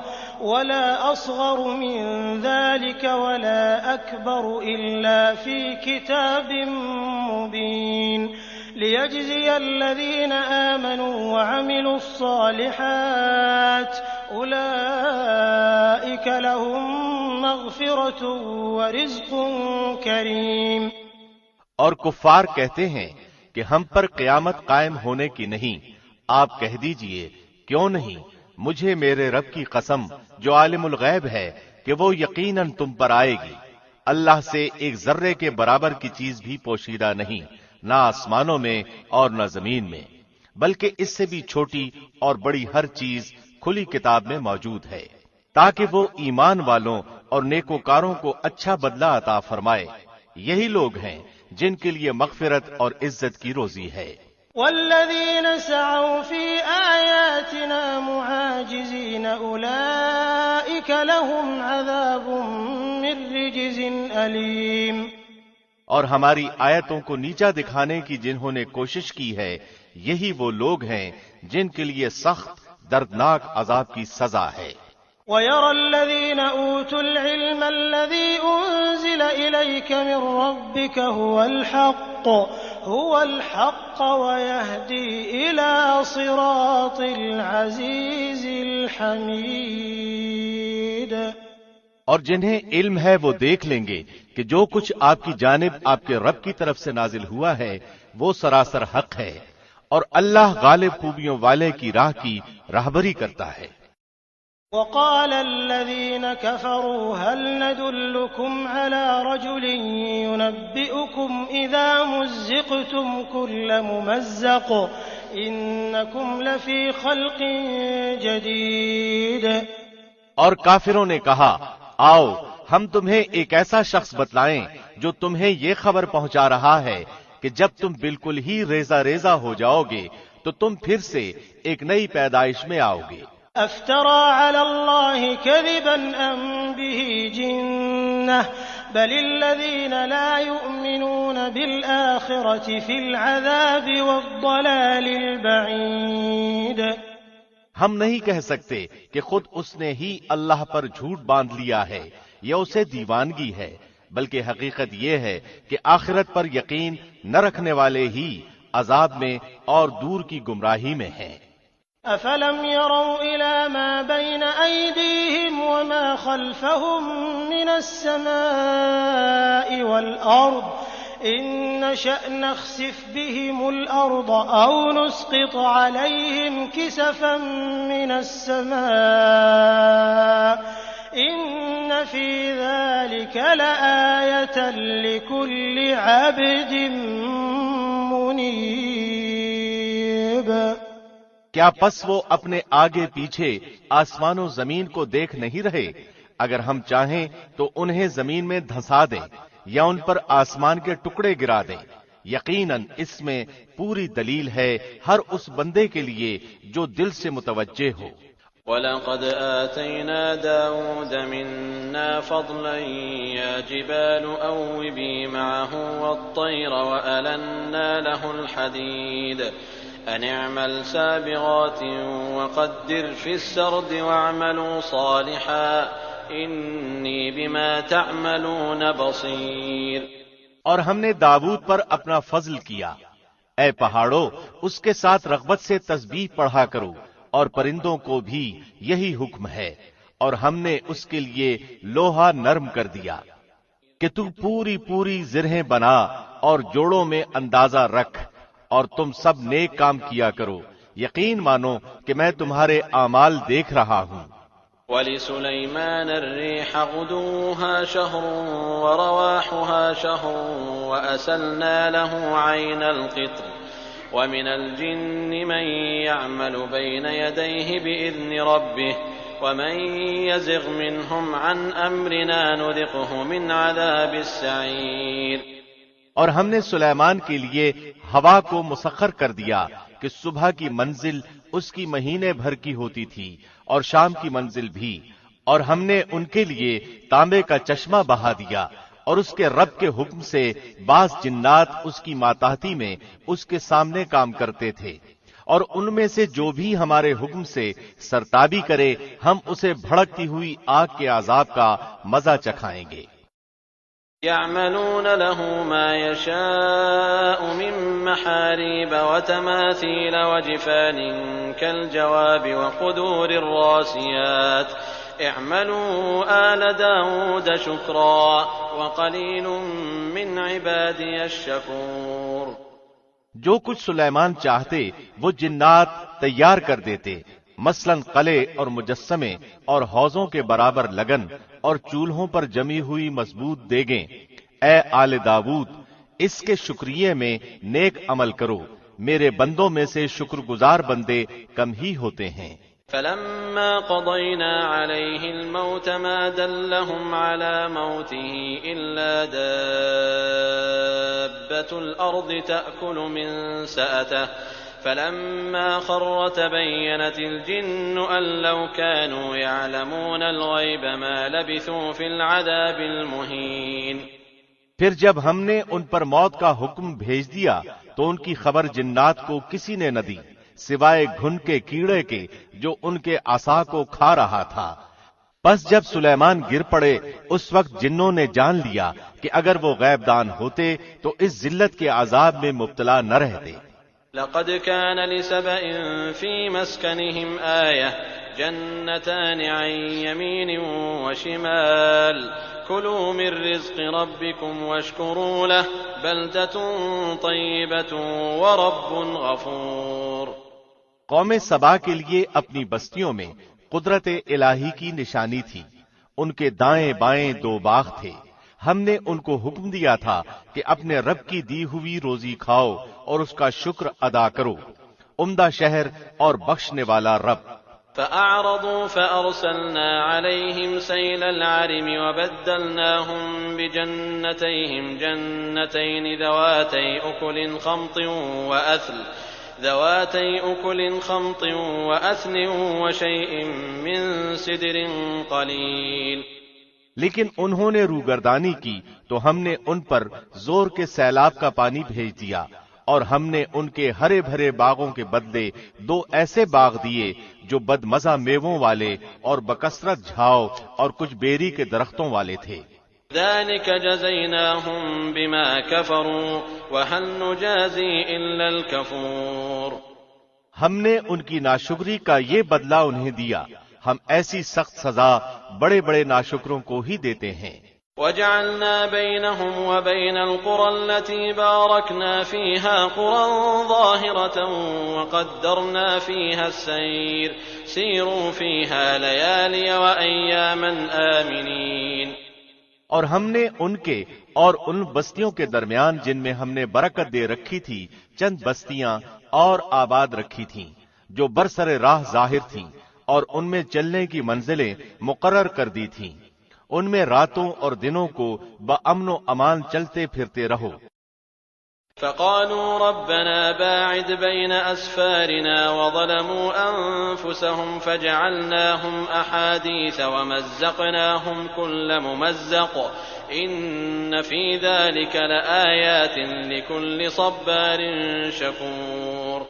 ولا أصغر من ذلك ولا أكبر إلا في كتاب مبين ليجزي الذين آمنوا وعملوا الصالحات أولئك لهم مغفرة ورزق كريم۔ اور کفار کہتے ہیں کہ ہم پر قیامت قائم ہونے کی نہیں، آپ کہہ دیجئے کیوں نہیں، مجھے میرے رب کی قسم جو عالم الغیب ہے کہ وہ یقیناً تم پر آئے گی، اللہ سے ایک ذرے کے برابر کی چیز بھی پوشیدہ نہیں، نہ آسمانوں میں اور نہ زمین میں، بلکہ اس سے بھی چھوٹی اور بڑی ہر چیز کھلی کتاب میں موجود ہے، تاکہ وہ ایمان والوں اور نیکوکاروں کو اچھا بدلہ عطا فرمائے۔ یہی لوگ ہیں جن کے لیے مغفرت اور عزت کی روزی ہے۔ والذین سعوا فی آیاتنا معاجزین اولئک لهم عذاب من رجز علیم۔ اور ہماری آیتوں کو نیچا دکھانے کی جنہوں نے کوشش کی ہے، یہی وہ لوگ ہیں جن کے لیے سخت دردناک عذاب کی سزا ہے۔ وَيَرَى الَّذِينَ أُوتُوا الْعِلْمَ الَّذِي أُنزِلَ إِلَيْكَ مِن رَّبِّكَ هُوَ الْحَقَّ وَيَهْدِي إِلَى صِرَاطِ الْعَزِيزِ الْحَمِيدِ۔ اور جنہیں علم ہے وہ دیکھ لیں گے کہ جو کچھ آپ کی جانب آپ کے رب کی طرف سے نازل ہوا ہے وہ سراسر حق ہے، اور اللہ غالب خوبیوں والے کی راہ کی راہبری کرتا ہے۔ وقال الذين كفروا هل ندلكم على رجل ينبئكم إذا مزقتم كل ممزق إنكم لفي خلق جديد۔ اور کافروں نے کہا آؤ ہم تمہیں ایک ایسا شخص بتلائیں جو تمہیں یہ خبر پہنچا رہا ہے کہ جب تم بالکل ہی ریزہ ریزہ ہو جاؤ گے تو تم پھر سے ایک نئی پیدائش میں آؤ گے۔ افترى على الله كذبا ام به جنة بل الذين لا يؤمنون بالآخرة في العذاب والضلال البعيد۔ ہم نہیں کہہ سکتے کہ خود اس نے ہی اللہ پر جھوٹ باندھ لیا ہے یا اسے دیوانگی ہے، بلکہ حقیقت یہ ہے کہ آخرت پر یقین نہ رکھنے والے ہی عذاب میں اور دور کی گمراہی میں ہیں۔ أفلم يروا إلى ما بين أيديهم وما خلفهم من السماء والأرض إن نشأ نخسف بهم الأرض أو نسقط عليهم كسفا من السماء إن في ذلك لآية لكل عبد منيب۔ کیا پس وہ اپنے آگے پیچھے آسمان و زمین کو دیکھ نہیں رہے؟ اگر ہم چاہیں تو انہیں زمین میں دھنسا دیں یا ان پر آسمان کے ٹکڑے گرا دیں۔ یقیناً اس میں پوری دلیل ہے ہر اس بندے کے لیے جو دل سے متوجہ ہو۔ وَلَقَدْ آتَيْنَا دَاوُودَ مِنَّا فَضْلًا يَا جِبَالُ أَوِّبِي مَعَهُ وَالطَّيْرَ وَأَلَنَّا لَهُ الْحَدِيدَ أَنِ اعْمَلْ سَابِغَاتٍ وَقَدِّرْ فِي السَّرْدِ وَاعْمَلُوا صَالِحًا إِنِّي بِمَا تَعْمَلُونَ بَصِيرٌ۔ اور ہم نے داؤد پر اپنا فضل کیا، اے پہاڑوں اس کے ساتھ رغبت سے تسبیح پڑھا کرو، اور پرندوں کو بھی یہی حکم ہے، اور ہم نے اس کے لیے لوہا نرم کر دیا کہ تو پوری پوری زرہیں بنا اور جوڑوں میں اندازہ رکھ، اور تم سب نیک کام کیا کرو، یقین مانو کہ میں تمہارے اعمال دیکھ رہا ہوں۔ وَلِسُلَيْمَانَ الرِّيحَ غُدُوُّهَا شَهْرٌ وَرَوَاحُهَا شَهْرٌ وَأَسَلْنَا لَهُ عَيْنَ الْقِطْرِ وَمِنَ الْجِنِّ مَن يَعْمَلُ بَيْنَ يَدَيْهِ بِإِذْنِ رَبِّهِ وَمَن يَزِغْ مِنْهُمْ عَنْ أَمْرِنَا نُذِقْهُ مِنْ عَذَابِ السَّعِيرِ۔ اور ہم نے سلیمان کے لیے ہوا کو مسخر کر دیا کہ صبح کی منزل اس کی مہینے بھر کی ہوتی تھی اور شام کی منزل بھی، اور ہم نے ان کے لیے تانبے کا چشمہ بہا دیا، اور اس کے رب کے حکم سے بعض جنات اس کی ماتحتی میں اس کے سامنے کام کرتے تھے، اور ان میں سے جو بھی ہمارے حکم سے سرتابی کرے ہم اسے بھڑکتی ہوئی آگ کے عذاب کا مزہ چکھائیں گے۔ يعملون له ما يشاء من محاريب وتماثيل وجفان كالجواب وقدور الراسيات اعملوا آل داود شكرا وقليل من عبادي الشكور۔ جو کچھ سلیمان چاہتے وہ جنات تیار کر دیتے، مثلاً قلعے اور مجسمے اور حوضوں کے برابر لگن اور چولہوں پر جمی ہوئی مضبوط دیگیں۔ اے آل داود، اس کے شکریے میں نیک عمل کرو، میرے بندوں میں سے شکر گزار بندے کم ہی ہوتے ہیں۔ فلما قضينا عليه الموت ما دلهم على موته إلا دابة الأرض تأكل من سأته فلما خر تبينت الجن أن لو كانوا يعلمون الغيب ما لبثوا في العذاب المهين۔ پھر جب ہم نے ان پر موت کا حکم بھیج دیا تو ان کی خبر جنات کو کسی نے نہ دی سوائے گھن کے کیڑے کے جو ان کے عصا کو کھا رہا تھا۔ پس جب سلیمان گر پڑے اس وقت جنوں نے جان لیا کہ اگر وہ غیب دان ہوتے تو اس ذلت کے عذاب میں مبتلا نہ رہتے۔ لقد كان لسبإ في مسكنهم آية جنتان عن يمين وشمال كلوا من رزق ربكم واشكروا له بلدة طيبة ورب غفور۔ قوم سبا کے لیے اپنی بستیوں میں قدرت الہی کی نشانی تھی، ان کے دائیں بائیں دو باغ تھے۔ ہم نے ان کو حکم دیا تھا کہ اپنے رب کی دی ہوئی روزی کھاؤ اور اس کا شکر ادا کرو، عمدہ شہر اور بخشنے والا رب۔ فأعرضوا فأرسلنا عليهم سيل العرم وبدلناهم بجنتيهم جنتين ذواتي أكل خمط وأثل وشيء من سدر قليل۔ لیکن انہوں نے روگردانی کی تو ہم نے ان پر زور کے سیلاب کا پانی بھیج دیا اور ہم نے ان کے ہرے بھرے باغوں کے بدلے 2 ایسے باغ دیے جو بدمزہ میووں والے اور بکثرت جھاؤ اور کچھ بیری کے درختوں والے تھے۔ ذلك جزيناهم بما كفروا وهل نجازي إلا الكفور۔ ہم نے ان کی ناشکری کا یہ بدلہ انہیں دیا، ہم ایسی سخت سزا بڑے بڑے ناشکروں کو ہی دیتے ہیں۔ وجعلنا بينهم وبين القرى التي باركنا فيها قرى ظاهرة وقدرنا فيها السير سيروا فيها ليالي وأياما آمنين۔ اور ہم نے ان کے اور ان بستیوں کے درمیان جن میں ہم نے برکت دے رکھی تھی چند بستیاں اور آباد رکھی تھیں جو برسر راہ ظاہر تھیں، اور ان میں چلنے کی منزلیں مقرر کر دی تھیں، ان میں راتوں اور دنوں کو بامن و امان چلتے پھرتے رہو۔ فقالوا ربنا باعد بين أسفارنا وظلموا أنفسهم فجعلناهم أحاديث ومزقناهم كل ممزق إن في ذلك لآيات لكل صبار شكور۔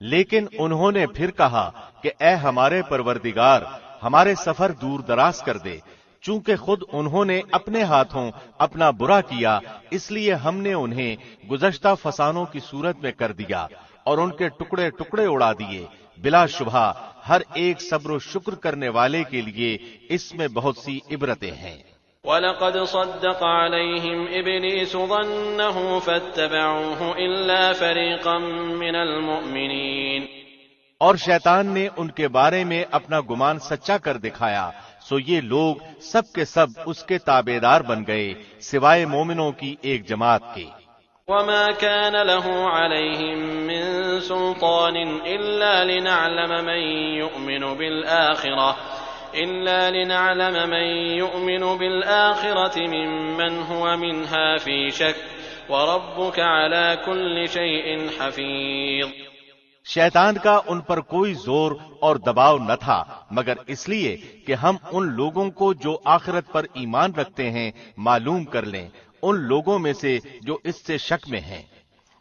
لیکن انہوں نے پھر کہا کہ اے ہمارے پروردگار، ہمارے سفر دور دراز کر دے، چونکہ خود انہوں نے اپنے ہاتھوں اپنا برا کیا، اس لیے ہم نے انہیں گزشتہ فسانوں کی صورت میں کر دیا اور ان کے ٹکڑے ٹکڑے اڑا دیے۔ بلا شبہ ہر ایک صبر و شکر کرنے والے کے لیے اس میں بہت سی عبرتیں ہیں۔ وَلَقَدْ صَدَّقَ عَلَيْهِمْ إِبْلِيسُ ظَنَّهُ فَاتَّبَعُوهُ إِلَّا فَرِيقًا مِّنَ الْمُؤْمِنِينَ۔ اور شیطان نے ان کے بارے میں اپنا گمان سچا کر دکھایا، سو یہ لوگ سب کے سب اس کے تابعدار بن گئے سوائے مومنوں کی ایک جماعت کے۔ وَمَا كَانَ لَهُ عَلَيْهِم مِّن سُلْطَانٍ إِلَّا لِنَعْلَمَ مَن يُؤْمِنُ بِالْآخِرَةِ مِمَّنْ هُوَ مِنْهَا فِي شَكٍّ وَرَبُّكَ عَلَى كُلِّ شَيْءٍ حَفِيظٌ۔ شیطان کا ان پر کوئی زور اور دباؤ نہ تھا مگر اس لیے کہ ہم ان لوگوں کو جو آخرت پر ایمان رکھتے ہیں معلوم کر لیں، ان لوگوں میں سے جو اس سے شک میں ہیں،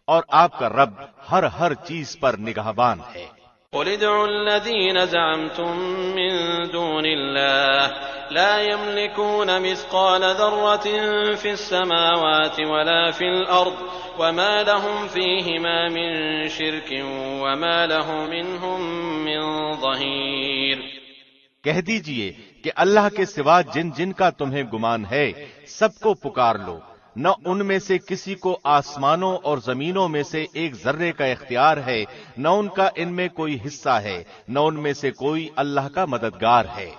اور آپ کا رب ہر چیز پر نگہبان ہے۔ قُلِ ادْعُوا الَّذِينَ زَعَمْتُم مِّن دُونِ اللَّهِ لَا يَمْلِكُونَ مِثْقَالَ ذَرَّةٍ فِي السَّمَاوَاتِ وَلَا فِي الْأَرْضِ وَمَا لَهُمْ فِيهِمَا مِن شِرْكٍ وَمَا لَهُ مِنْهُم مِّن ظَهِيرٍ۔ کہہ دیجئے کہ اللہ کے سوا جن جن کا تمہیں گمان ہے سب کو پکار لو، نہ ان میں سے کسی کو آسمانوں اور زمینوں میں سے ایک ذرے کا اختیار ہے، نہ ان کا ان میں کوئی حصہ ہے، نہ ان میں سے کوئی اللہ کا مددگار ہے۔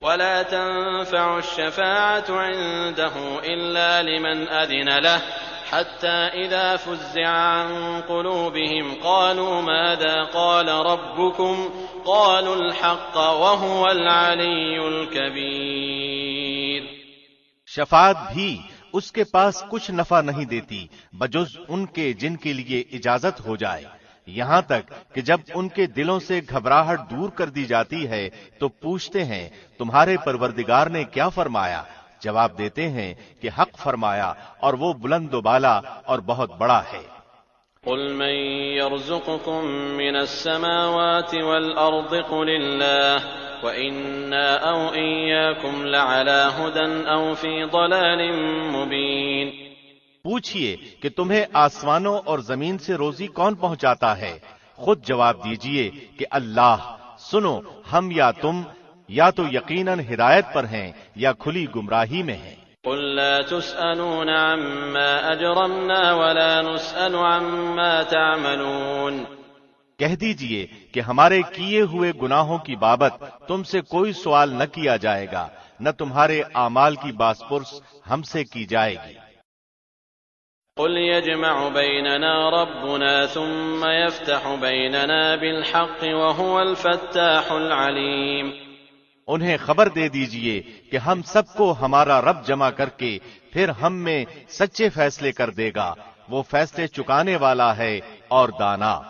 وَلَا تَنفَعُ الشَّفَاعَةُ عِندَهُ إِلَّا لِمَنْ أَذِنَ لَهُ حَتَّى إِذَا فُزِّعَ عَن قُلُوبِهِمْ قَالُوا مَاذَا قَالَ رَبُّكُمْ قَالُوا الْحَقَّ وَهُوَ الْعَلِيُّ الْكَبِيرُ۔ شفاعت بھی اس کے پاس کچھ نفع نہیں دیتی بجز ان کے جن کے لیے اجازت ہو جائے، یہاں تک کہ جب ان کے دلوں سے گھبراہٹ دور کر دی جاتی ہے تو پوچھتے ہیں تمہارے پروردگار نے کیا فرمایا؟ جواب دیتے ہیں کہ حق فرمایا اور وہ بلند و بالا اور بہت بڑا ہے۔ قُلْ مَن يَرْزُقُكُم مِّنَ السَّمَاوَاتِ وَالْأَرْضِ قُلِ اللَّهُ وَإِنَّا أَوْ إِيَّاكُمْ لَعَلَىٰ هُدًى أَوْ فِي ضَلَالٍ مُّبِينٍ۔ پوچھئے کہ تمہیں آسمانوں اور زمین سے روزی کون پہنچاتا ہے؟ خود جواب دیجئے کہ اللہ۔ سنو، ہم یا تم یا تو یقیناً ہدایت پر ہیں یا کھلی گمراہی میں ہیں۔ قُل لَّا تُسْأَلُونَ عَمَّا أَجْرَمْنَا وَلَا نُسْأَلُ عَمَّا تَعْمَلُونَ۔ کہہ دیجئے کہ ہمارے کیے ہوئے گناہوں کی بابت تم سے کوئی سوال نہ کیا جائے گا، نہ تمہارے اعمال کی باز پرس ہم سے کی جائے گی۔ قُلْ يَجْمَعُ بَيْنَنَا رَبُّنَا ثُمَّ يَفْتَحُ بَيْنَنَا بِالْحَقِّ وَهُوَ الْفَتَّاحُ الْعَلِيمُ۔ انہیں خبر دے دیجئے کہ ہم سب کو ہمارا رب جمع کر کے پھر ہم میں سچے فیصلے کر دے گا، وہ فیصلے چکانے والا ہے اور دانا۔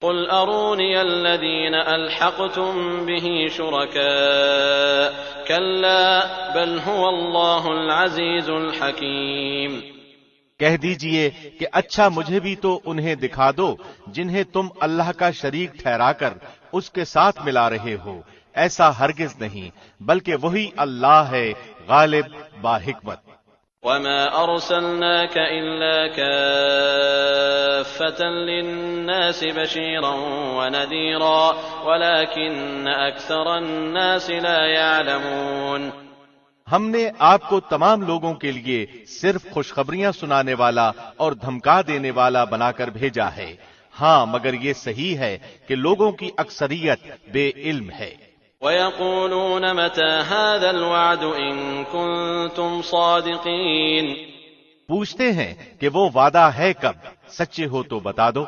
قُلْ أَرُونِيَ الَّذِينَ أَلْحَقْتُم بِهِ شُرَكَاءَ كَلَّا بَلْ هُوَ اللَّهُ الْعَزِيزُ الْحَكِيمُ۔ کہہ دیجئے کہ اچھا مجھے بھی تو انہیں دکھا دو جنہیں تم اللہ کا شریک ٹھہرا کر اس کے ساتھ ملا رہے ہو، ایسا ہرگز نہیں، بلکہ وہی اللہ ہے غالب باحکمت۔ وما أرسلناك إلا كافة للناس بشيرا ونذيرا ولكن أكثر الناس لا يعلمون۔ ہم نے آپ کو تمام لوگوں کے لیے صرف خوشخبریاں سنانے والا اور دھمکا دینے والا بنا کر بھیجا ہے، ہاں مگر یہ صحیح ہے کہ لوگوں کی اکثریت بے علم ہے۔ وَيَقُولُونَ مَتَى هَذَا الْوَعْدُ إِن كُنتُمْ صَادِقِينَ۔ پوچھتے ہیں کہ وہ وعدہ ہے کب، سچے ہو تو بتا دو۔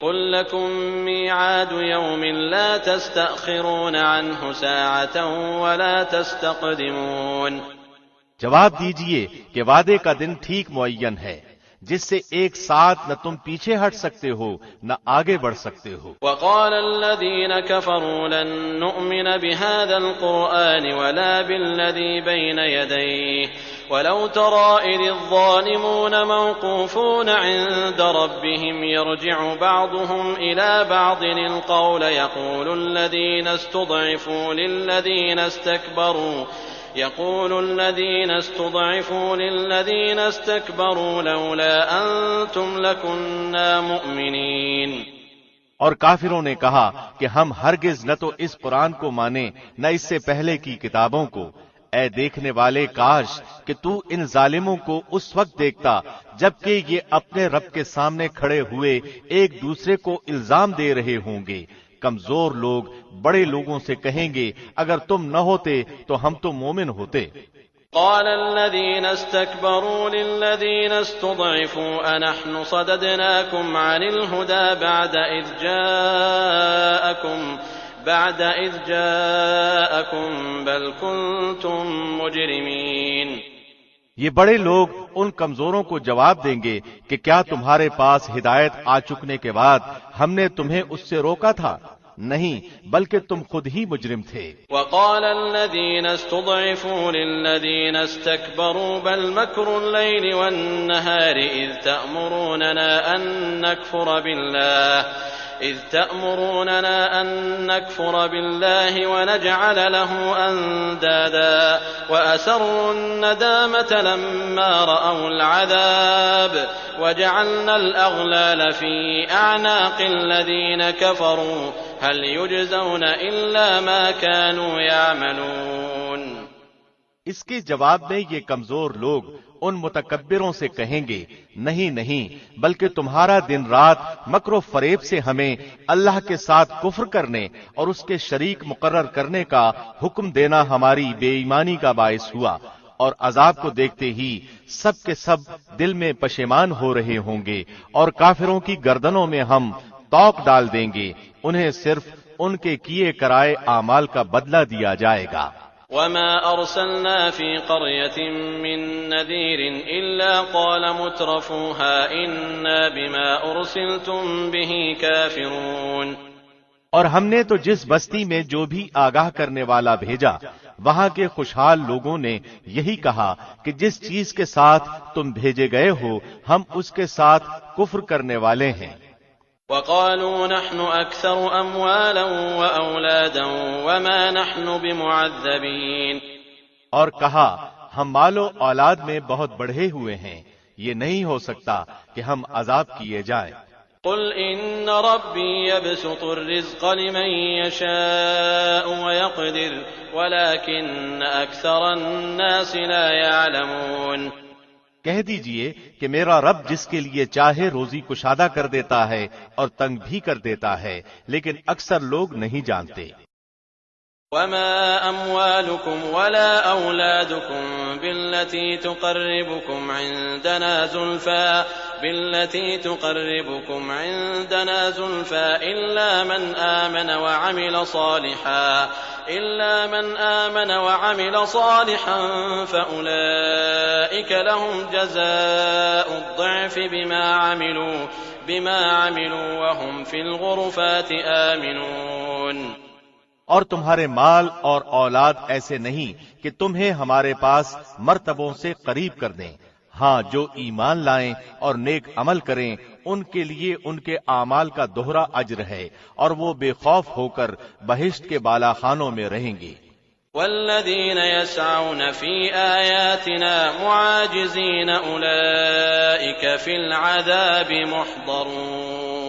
قُل لَّكُم مِّيعَادُ يَوْمٍ لَّا تَسْتَأْخِرُونَ عَنْهُ سَاعَةً وَلَا تَسْتَقْدِمُونَ۔ جواب دیجئے کہ وعدے کا دن ٹھیک معین ہے جس سے ایک ساتھ نہ تم پیچھے ہٹ سکتے ہو نہ آگے بڑھ سکتے ہو۔ وقال الذين كفروا لن نؤمن بهذا القرآن ولا بالذي بين يديه ولو ترى إذ الظالمون موقوفون عند ربهم يرجع بعضهم إلى بعض القول يقول الذين استضعفوا للذين استكبروا لولا أنتم لكنا مؤمنين۔ اور کافروں نے کہا کہ ہم ہرگز نہ تو اس قرآن کو مانیں نہ اس سے پہلے کی کتابوں کو۔ اے دیکھنے والے، کاش کہ تو ان ظالموں کو اس وقت دیکھتا جبکہ یہ اپنے رب کے سامنے کھڑے ہوئے ایک دوسرے کو الزام دے رہے ہوں گے۔ کمزور لوگ بڑے لوگوں سے کہیں گے اگر تم نہ ہوتے تو ہم تو مومن ہوتے۔ قال الذين استكبروا للذين استضعفوا أنحن صددناكم عن الهدى بعد إذ جاءكم بل كنتم مجرمين۔ یہ بڑے لوگ ان کمزوروں کو جواب دیں گے کہ کیا تمہارے پاس ہدایت آ چکنے کے بعد ہم نے تمہیں اس سے روکا تھا؟ نہیں، بلکہ تم خود ہی مجرم تھے۔ وقال الذين استضعفوا للذين استكبروا بل مكر الليل والنهار إذ تأمروننا أن نكفر بالله ونجعل له أندادا وأسروا الندامة لما رأوا العذاب وجعلنا الأغلال في أعناق الذين كفروا هل يجزون إلا ما كانوا يعملون۔ اس کے جواب میں یہ کمزور لوگ ان متکبروں سے کہیں گے، نہیں بلکہ تمہارا دن رات مکر و فریب سے ہمیں اللہ کے ساتھ کفر کرنے اور اس کے شریک مقرر کرنے کا حکم دینا ہماری بے ایمانی کا باعث ہوا، اور عذاب کو دیکھتے ہی سب کے سب دل میں پشیمان ہو رہے ہوں گے، اور کافروں کی گردنوں میں ہم توق ڈال دیں گے، انہیں صرف ان کے کیے کرائے اعمال کا بدلہ دیا جائے گا۔ وما أرسلنا في قرية من نذير إلا قال مترفوها إنا بما أرسلتم به كافرون۔ اور ہم نے تو جس بستی میں جو بھی آگاہ کرنے والا بھیجا وہاں کے خوشحال لوگوں نے یہی کہا کہ جس چیز کے ساتھ تم بھیجے گئے ہو ہم اس کے ساتھ کفر کرنے والے ہیں۔ وقالوا نحن أكثر أموالا وأولادا وما نحن بمعذبين۔ اور کہا ہم مال و اولاد میں بہت بڑھے ہوئے ہیں، یہ نہیں ہو سکتا کہ ہم عذاب کیے جائیں۔ قل إن ربي يبسط الرزق لمن يشاء ويقدر ولكن أكثر الناس لا يعلمون۔ کہہ دیجئے کہ میرا رب جس کے لیے چاہے روزی کشادہ کر دیتا ہے اور تنگ بھی کر دیتا ہے، لیکن اکثر لوگ نہیں جانتے۔ وما أموالكم ولا أولادكم بالتي تقربكم عندنا زلفى إلا من آمن وعمل صالحا فأولئك لهم جزاء الضعف بما عملوا وهم في الغرفات آمنون۔ اور تمہارے مال اور اولاد ایسے نہیں کہ تمہیں ہمارے پاس مرتبوں سے قریب کر دیں، ہاں جو ایمان لائیں اور نیک عمل کریں ان کے لیے ان کے اعمال کا دوہرا اجر ہے اور وہ بے خوف ہو کر بہشت کے بالا خانوں میں رہیں گے۔ والذین یسعون فی آیاتنا معاجزین اولئک فی العذاب محضرون،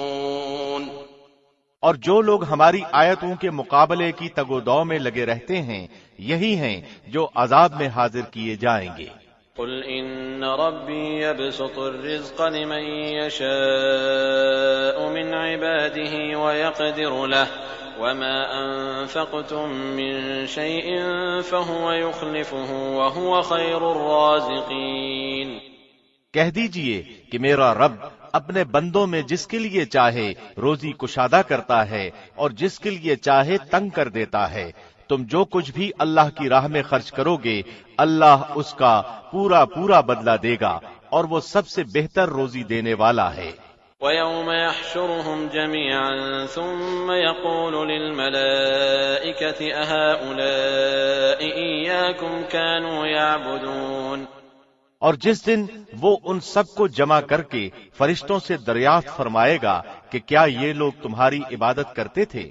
اور جو لوگ ہماری آیتوں کے مقابلے کی تگ و دو میں لگے رہتے ہیں یہی ہیں جو عذاب میں حاضر کیے جائیں گے۔ قل ان ربی یبسط الرزق لمن یشاء من عباده ویقدر له وما انفقتم من شیء فهو یخلفه وهو خیر الرازقین۔ کہہ دیجئے کہ میرا رب اپنے بندوں میں جس کے لیے چاہے روزی کشادہ کرتا ہے اور جس کے لیے چاہے تنگ کر دیتا ہے۔ تم جو کچھ بھی اللہ کی راہ میں خرچ کرو گے اللہ اس کا پورا پورا بدلہ دے گا اور وہ سب سے بہتر روزی دینے والا ہے۔ وَيَوْمَ يَحْشُرُهُمْ جَمِيعًا ثُمَّ يَقُولُ لِلْمَلَائِكَةِ أَهَؤُلَاءِ إِيَّاكُمْ كَانُوا يَعْبُدُونَ، اور جس دن وہ ان سب کو جمع کر کے فرشتوں سے دریافت فرمائے گا کہ کیا یہ لوگ تمہاری عبادت کرتے تھے؟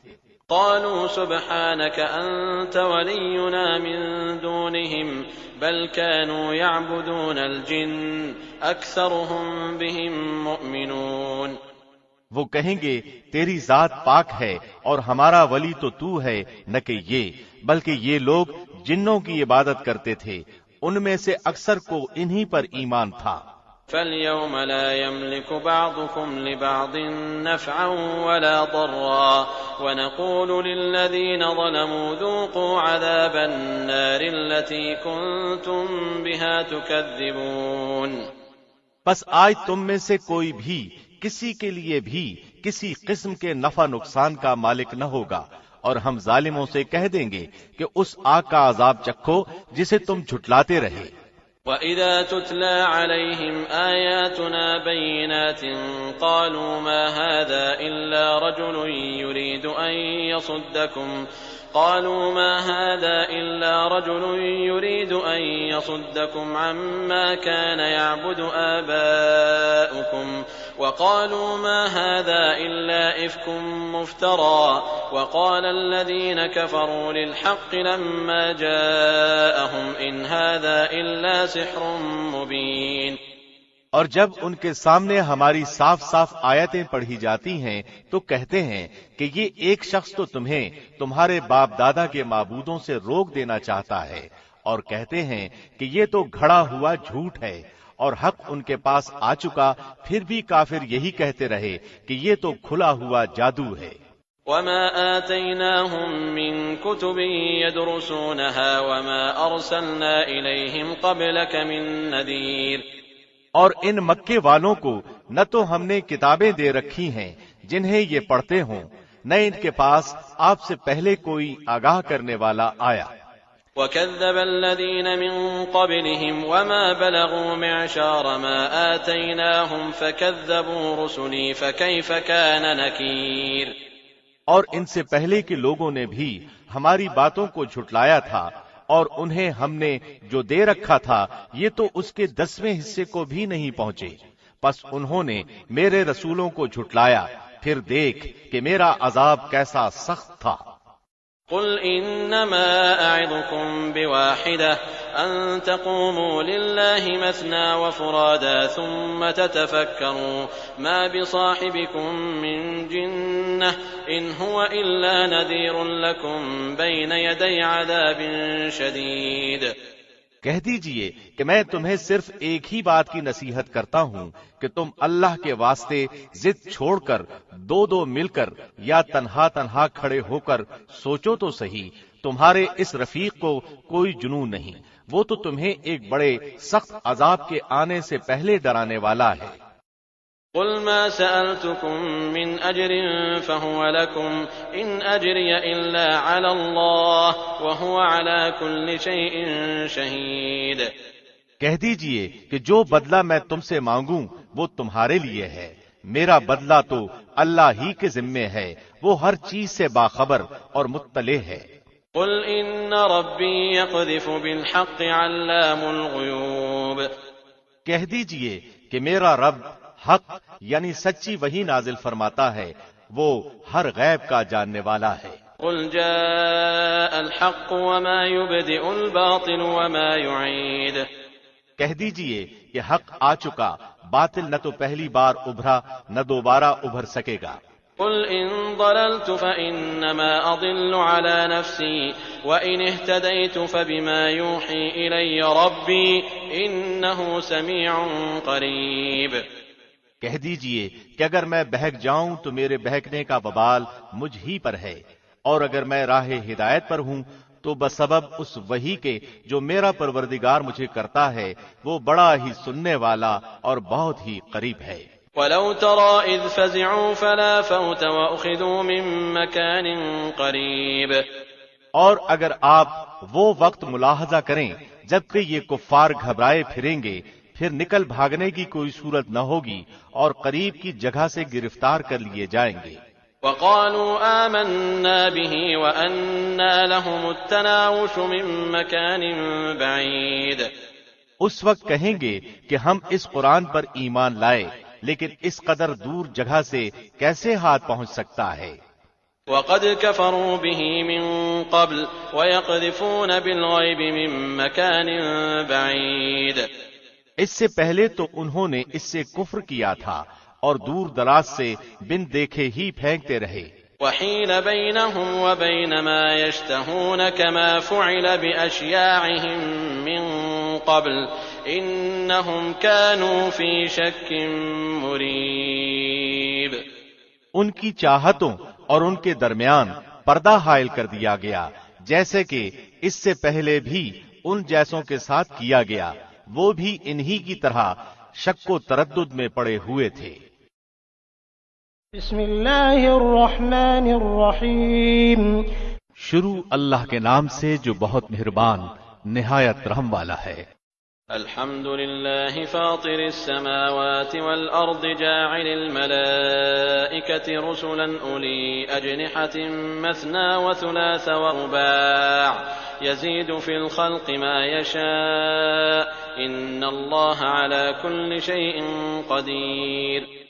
قالوا سبحانك أنت ولينا من دونهم بل كانوا يعبدون الجن أكثرهم بهم مؤمنون۔ وہ کہیں گے تیری ذات پاک ہے اور ہمارا ولی تو ہے نہ کہ یہ، بلکہ یہ لوگ جنوں کی عبادت کرتے تھے، ان میں سے اکثر کو انہی پر ایمان تھا۔ فَالْيَوْمَ لَا يَمْلِكُ بَعْضُكُمْ لِبَعْضٍ نَفْعًا وَلَا ضَرًّا وَنَقُولُ لِلَّذِينَ ظَلَمُوا ذُوقُوا عَذَابَ النَّارِ الَّتِي كُنتُم بِهَا تُكَذِّبُونَ۔ پس آج تم میں سے کوئی بھی کسی کے لیے بھی کسی قسم کے نفع نقصان کا مالک نہ ہوگا، اور ہم ظالموں سے کہہ دیں گے کہ اس آگ کا عذاب چکھو جسے تم جھٹلاتے رہے۔ وَإِذَا تُتْلَى عَلَيْهِمْ آيَاتُنَا بَيِّنَاتٍ قَالُوا مَا هَذَا إِلَّا رَجُلٌ يُرِيدُ أَن يَصُدَّكُمْ عَمَّا كَانَ يَعْبُدُ آبَاؤُكُمْ وَقَالُوا مَا هَذَا إِلَّا إِفْكٌ مُفْتَرًى وَقَالَ الَّذِينَ كَفَرُوا لِلْحَقِّ لَمَّا جَاءَهُمْ إِنْ هَذَا إِلَّا سِحْرٌ مُبِينٌ۔ اور جب ان کے سامنے ہماری صاف صاف آیتیں پڑھی جاتی ہیں تو کہتے ہیں کہ یہ ایک شخص تو تمہیں تمہارے باپ دادا کے معبودوں سے روک دینا چاہتا ہے، اور کہتے ہیں کہ یہ تو گھڑا ہوا جھوٹ ہے، اور حق ان کے پاس آ چکا، پھر بھی کافر یہی کہتے رہے کہ یہ تو کھلا ہوا جادو ہے۔ وَمَا آتَيْنَاهُم مِّن كُتُبٍ يَدْرُسُونَهَا وَمَا أَرْسَلْنَا إِلَيْهِمْ قَبْلَكَ مِن نَّذِيرٍ۔ اور ان مکے والوں کو نہ تو ہم نے کتابیں دے رکھی ہیں جنہیں یہ پڑھتے ہوں، نہ ان کے پاس آپ سے پہلے کوئی آگاہ کرنے والا آیا۔ وَكَذَّبَ الَّذِينَ مِن قَبْلِهِمْ وَمَا بَلَغُوا مِعْشَارَ مَا آتَيْنَاهُمْ فَكَذَّبُوا رُسُلِي فَكَيْفَ كَانَ نَكِيرِ۔ اور ان سے پہلے کے لوگوں نے بھی ہماری باتوں کو جھٹلایا تھا، اور انہیں ہم نے جو دے رکھا تھا یہ تو اس کے 10ویں حصے کو بھی نہیں پہنچے، پس انہوں نے میرے رسولوں کو جھٹلایا، پھر دیکھ کہ میرا عذاب کیسا سخت تھا۔ قل انما اعظكم بواحدة ان تقوموا لله مثنى وفرادا ثم تتفكروا ما بصاحبكم من جنة ان هو الا نذير لكم بين يدي عذاب شديد۔ کہہ دیجئے کہ میں تمہیں صرف ایک ہی بات کی نصیحت کرتا ہوں کہ تم اللہ کے واسطے ضد چھوڑ کر دو مل کر یا تنہا تنہا کھڑے ہو کر سوچو تو صحیح، تمہارے اس رفیق کو کوئی جنون نہیں، وہ تو تمہیں ایک بڑے سخت عذاب کے آنے سے پہلے ڈرانے والا ہے۔ قل ما سألتكم من أجر فهو لكم إن أجري إلا على الله وهو على كل شيء شهيد۔ کہہ دیجئے کہ جو بدلہ میں تم سے مانگوں وہ تمہارے لیے ہے، میرا بدلہ تو اللہ ہی کے ذمے ہے، وہ ہر چیز سے باخبر اور مطلع ہے۔ قل ان ربی یقذف بالحق علام الغیوب۔ کہہ دیجئے کہ میرا رب حق یعنی سچی وحی نازل فرماتا ہے، وہ ہر غیب کا جاننے والا ہے۔ قل جاء الحق وما يبدئ الباطل وما يعيد۔ کہہ دیجئے کہ حق آ چکا، باطل نہ تو پہلی بار ابھرا نہ دوبارہ ابھر سکے گا۔ قل ان ضللت فانما اضل على نفسي وان اهتديت فبما يوحي الي ربي انه سميع قريب۔ کہہ دیجئے کہ اگر میں بہک جاؤں تو میرے بہکنے کا وبال مجھ ہی پر ہے، اور اگر میں راہ ہدایت پر ہوں تو بسبب اس وحی کے جو میرا پروردگار مجھے کرتا ہے، وہ بڑا ہی سننے والا اور بہت ہی قریب ہے۔ وَلَوْ تَرَىٰ إِذْ فَزِعُوا فَلَا فَوْتَ وَأُخِذُوا مِن مَّكَانٍ قَرِيبٍ۔ اور اگر آپ وہ وقت ملاحظہ کریں جبکہ یہ کفار گھبرائے پھریں گے، پھر نکل بھاگنے کی کوئی صورت نہ ہوگی اور قریب کی جگہ سے گرفتار کر لیے جائیں گے۔ وَقَالُوا آمَنَّا بِهِ وَأَنَّىٰ لَهُمُ التَّنَاوُشُ مِن مَّكَانٍ بَعِيدٍ۔ اس وقت کہیں گے کہ ہم اس قرآن پر ایمان لائے، لیکن اس قدر دور جگہ سے کیسے ہاتھ پہنچ سکتا ہے؟ وَقَدْ كَفَرُوا بِهِ مِن قَبْلُ وَيَقْذِفُونَ بِالْغَيْبِ مِن مَّكَانٍ بَعِيدٍ۔ اس سے پہلے تو انہوں نے اس سے کفر کیا تھا اور دور دراز سے بن دیکھے ہی پھینکتے رہے۔ وَحِيلَ بَيْنَهُمْ وَبَيْنَ مَا يَشْتَهُونَ كَمَا فُعِلَ بِأَشْيَاعِهِم مِّن قَبْلُ إِنَّهُمْ كَانُوا فِي شَكٍّ مُّرِيبٍ۔ ان کی چاہتوں اور ان کے درمیان پردہ حائل کر دیا گیا، جیسے کہ اس سے پہلے بھی ان جیسوں کے ساتھ کیا گیا، وہ بھی انہی کی طرح شک و تردد میں پڑے ہوئے تھے۔ بسم اللہ الرحمن الرحیم۔ شروع اللہ کے نام سے جو بہت مہربان نہایت رحم والا ہے۔ الحمد للہ فاطر السماوات والارض جاعل الملائکة رسلا اولی اجنحة مثنى وثلاث ورباع يزيد في الخلق ما يشاء ان اللہ على كل شيء قدیر۔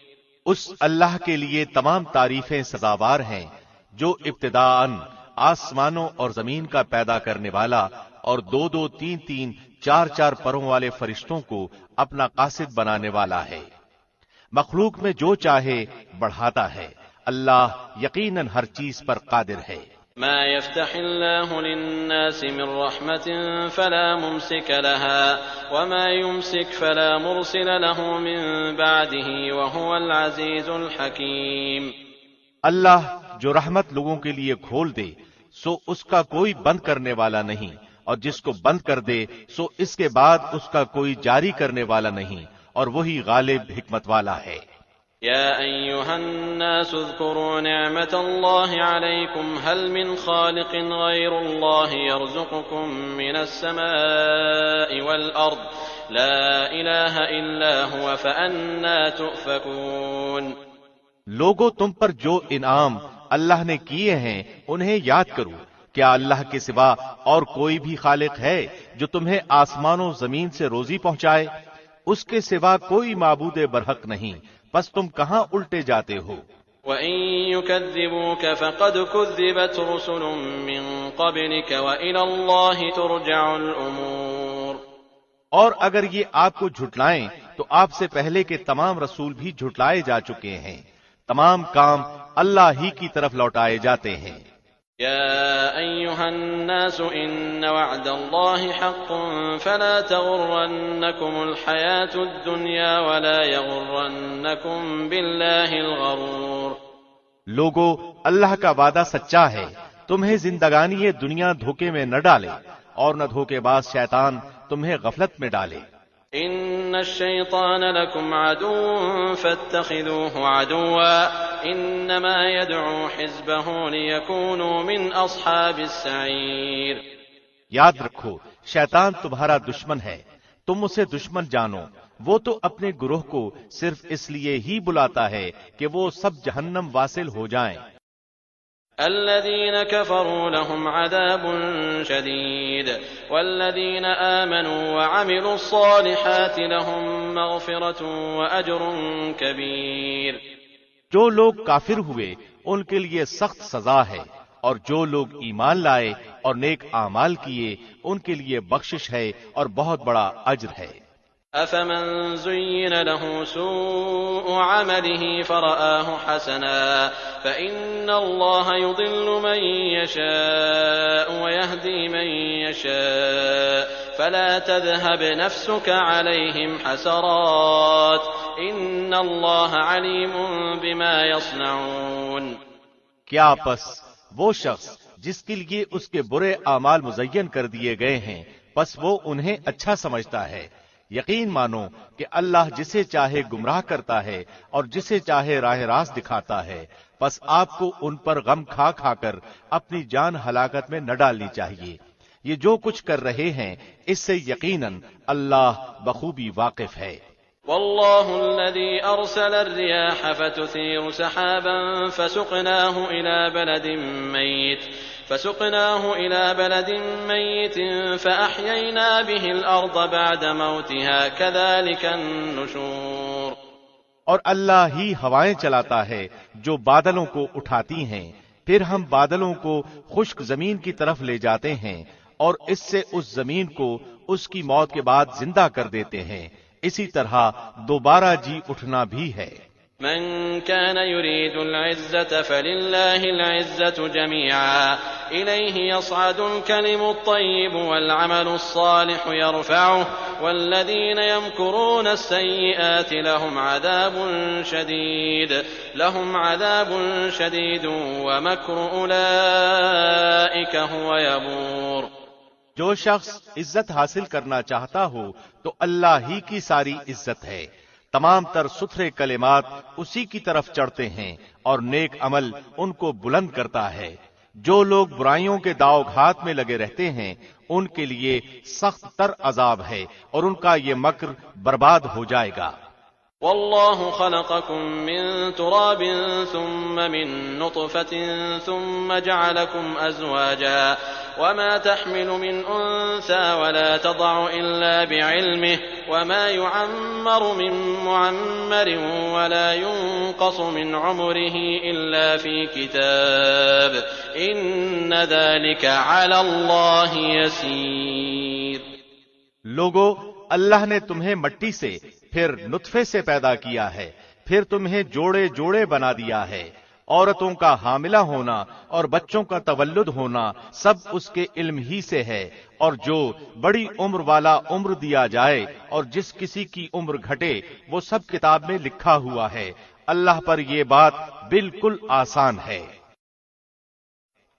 اس اللہ کے لیے تمام تعریفیں سزاوار ہیں جو ابتداءً آسمانوں اور زمین کا پیدا کرنے والا اور دو دو تین تین چار چار پروں والے فرشتوں کو اپنا قاصد بنانے والا ہے۔ مخلوق میں جو چاہے بڑھاتا ہے، اللہ یقیناً ہر چیز پر قادر ہے۔ ما يفتح الله للناس من رحمة فلا ممسك لها وما يمسك فلا مرسل له من بعده وهو العزيز الحكيم۔ اللہ جو رحمت لوگوں کے لیے کھول دے سو اس کا کوئی بند کرنے والا نہیں، اور جس کو بند کر دے سو اس کے بعد اس کا کوئی جاری کرنے والا نہیں، اور وہی غالب حکمت والا ہے۔ يا أيها الناس اذكروا نعمة الله عليكم هل من خالق غير الله يرزقكم من السماء والأرض لا إله إلا هو فأنا تؤفكون۔ لوگوں تم پر جو انعام اللہ نے کیے ہیں انہیں یاد کرو، کیا اللہ کے سوا اور کوئی بھی خالق ہے جو تمہیں آسمان و زمین سے روزی پہنچائے؟ اس کے سوا کوئی معبود برحق نہیں، پس تم کہاں الٹے جاتے ہو؟ وَإِن يُكَذِّبُوكَ فَقَدْ كُذِّبَتْ رُسُلٌ مِّن قَبْلِكَ وَإِلَى اللَّهِ تُرْجَعُ الْأُمُورُ۔ اور اگر یہ آپ کو جھٹلائیں تو آپ سے پہلے کے تمام رسول بھی جھٹلائے جا چکے ہیں، تمام کام اللہ ہی کی طرف لوٹائے جاتے ہیں۔ يا أيها الناس إن وعد الله حق فلا تغرنكم الحياة الدنيا ولا يغرنكم بالله الغرور۔ لوگو، اللہ کا وعدہ سچا ہے، تمہیں زندگانی دنیا دھوکے میں نہ ڈالے اور نہ دھوکے باز شیطان تمہیں غفلت میں ڈالے۔ ان الشیطان لکم عدو فاتخذوه عدوا انما يدعو حزبه ليكونوا من اصحاب السعیر۔ یاد رکھو، شیطان تمہارا دشمن ہے، تم اسے دشمن جانو، وہ تو اپنے گروہ کو صرف اس لیے ہی بلاتا ہے کہ وہ سب جہنم واصل ہو جائیں۔ الذين كفروا لهم عذاب شديد والذين آمنوا وعملوا الصالحات لهم مغفرة وأجر كبير۔ جو لوگ کافر ہوئے ان کے لیے سخت سزا ہے، اور جو لوگ ایمان لائے اور نیک اعمال کیے ان کے لیے بخشش ہے اور بہت بڑا اجر ہے۔ أفمن زين له سوء عمله فرآه حسنا فإن الله يضل من يشاء ويهدي من يشاء فلا تذهب نفسك عليهم حسرات إن الله عليم بما يصنعون۔ کیا پس وہ شخص جس کے لیے اس کے برے اعمال مزین کر دیے گئے ہیں پس وہ انہیں اچھا سمجھتا ہے؟ یقین مانو کہ اللہ جسے چاہے گمراہ کرتا ہے اور جسے چاہے راہ راست دکھاتا ہے، بس آپ کو ان پر غم کھا کھا کر اپنی جان ہلاکت میں نہ ڈالنی چاہیے۔ یہ جو کچھ کر رہے ہیں اس سے یقیناً اللہ بخوبی واقف ہے۔ والله الذي أرسل الرياح فتثير سحابا فسقناه إلى بلد ميت فأحيينا به الأرض بعد موتها كذلك النشور۔ اور اللہ ہی ہوائیں چلاتا ہے جو بادلوں کو اٹھاتی ہیں، پھر ہم بادلوں کو خشک زمین کی طرف لے جاتے ہیں اور اس سے اس زمین کو اس کی موت کے بعد زندہ کر دیتے ہیں، اسی طرح دوبارہ جی اٹھنا بھی ہے۔ من كان يريد العزة فلله العزة جميعا إليه يصعد الكلم الطيب والعمل الصالح يرفعه والذين يمكرون السيئات لهم عذاب شديد ومكر أولئك هو يبور۔ جو شخص عزت حاصل کرنا چاہتا ہو تو اللہ ہی کی ساری عزت ہے، تمام تر ستھرے کلمات اسی کی طرف چڑھتے ہیں اور نیک عمل ان کو بلند کرتا ہے۔ جو لوگ برائیوں کے داؤ گھات میں لگے رہتے ہیں ان کے لیے سخت تر عذاب ہے اور ان کا یہ مکر برباد ہو جائے گا۔ والله خلقكم من تراب ثم من نطفة ثم جعلكم أزواجا وما تحمل من أنثى ولا تضع إلا بعلمه وما يعمر من معمر ولا ينقص من عمره إلا في كتاب إن ذلك على الله يسير۔ لوگو، اللہ نے تمہیں مٹی سے پھر نطفے سے پیدا کیا ہے، پھر تمہیں جوڑے جوڑے بنا دیا ہے۔ عورتوں کا حاملہ ہونا اور بچوں کا تولد ہونا سب اس کے علم ہی سے ہے، اور جو بڑی عمر والا عمر دیا جائے اور جس کسی کی عمر گھٹے وہ سب کتاب میں لکھا ہوا ہے۔ اللہ پر یہ بات بالکل آسان ہے۔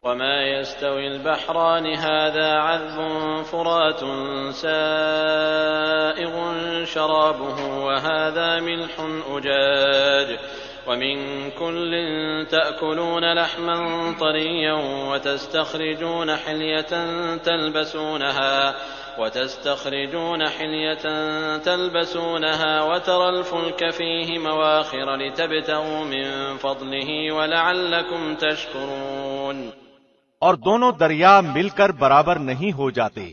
وما يستوي البحران هذا عذب فرات سائغ شرابه وهذا ملح أجاج ومن كل تأكلون لحما طريا وتستخرجون حلية تلبسونها وترى الفلك فيه مواخر لتبتغوا من فضله ولعلكم تشكرون۔ اور دونوں دریا مل کر برابر نہیں ہو جاتے،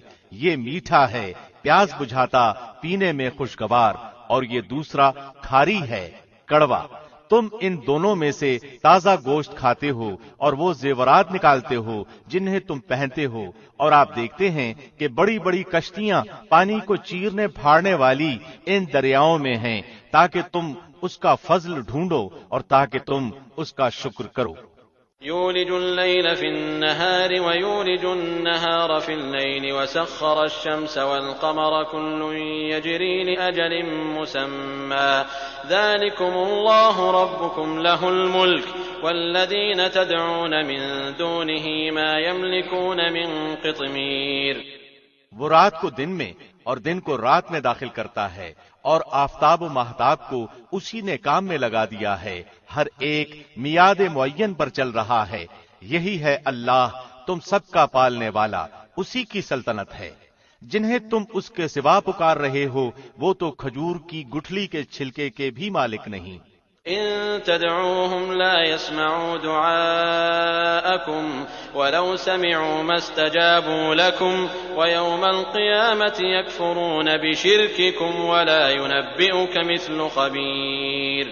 یہ میٹھا ہے، پیاس بجھاتا، پینے میں خوشگوار، اور یہ دوسرا کھاری ہے، کڑوا۔ تم ان دونوں میں سے تازہ گوشت کھاتے ہو اور وہ زیورات نکالتے ہو جنہیں تم پہنتے ہو، اور آپ دیکھتے ہیں کہ بڑی بڑی کشتیاں پانی کو چیرنے پھاڑنے والی ان دریاؤں میں ہیں تاکہ تم اس کا فضل ڈھونڈو اور تاکہ تم اس کا شکر کرو۔ يولج الليل في النهار ويولج النهار في الليل وسخر الشمس والقمر كل يجري لأجل مسمى ذلكم الله ربكم له الملك والذين تدعون من دونه ما يملكون من قطمير۔ وہ رات کو دن میں اور دن کو رات میں داخل کرتا ہے اور آفتاب و ماہتاب کو اسی نے کام میں لگا دیا ہے، ہر ایک میعاد معین پر چل رہا ہے۔ یہی ہے اللہ تم سب کا پالنے والا، اسی کی سلطنت ہے۔ جنہیں تم اس کے سوا پکار رہے ہو وہ تو کھجور کی گٹھلی کے چھلکے کے بھی مالک نہیں۔ إن تدعوهم لا يسمعوا دعاءكم ولو سمعوا ما استجابوا لكم ويوم القيامة يكفرون بشرككم ولا ينبئك مثل خبير.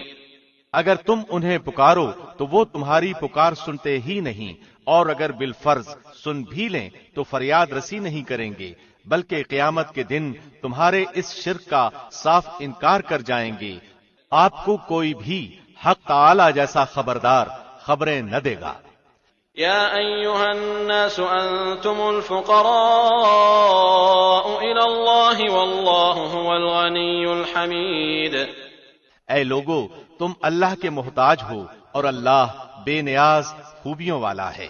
اگر تم انہیں پکارو تو وہ تمہاری پکار سنتے ہی نہیں، اور اگر بالفرض سن بھی لیں تو فریاد رسی نہیں کریں گے، بلکہ قیامت کے دن تمہارے اس شرک کا صاف انکار کر جائیں گے. آپ کو کوئی بھی حق تعالی جیسا خبردار خبریں نہ دے گا. يا أيها الناس أنتم الفقراء إلى الله والله هو الغني الحميد. اے لوگو، تم اللہ کے محتاج ہو اور اللہ بے نیاز خوبیوں والا ہے.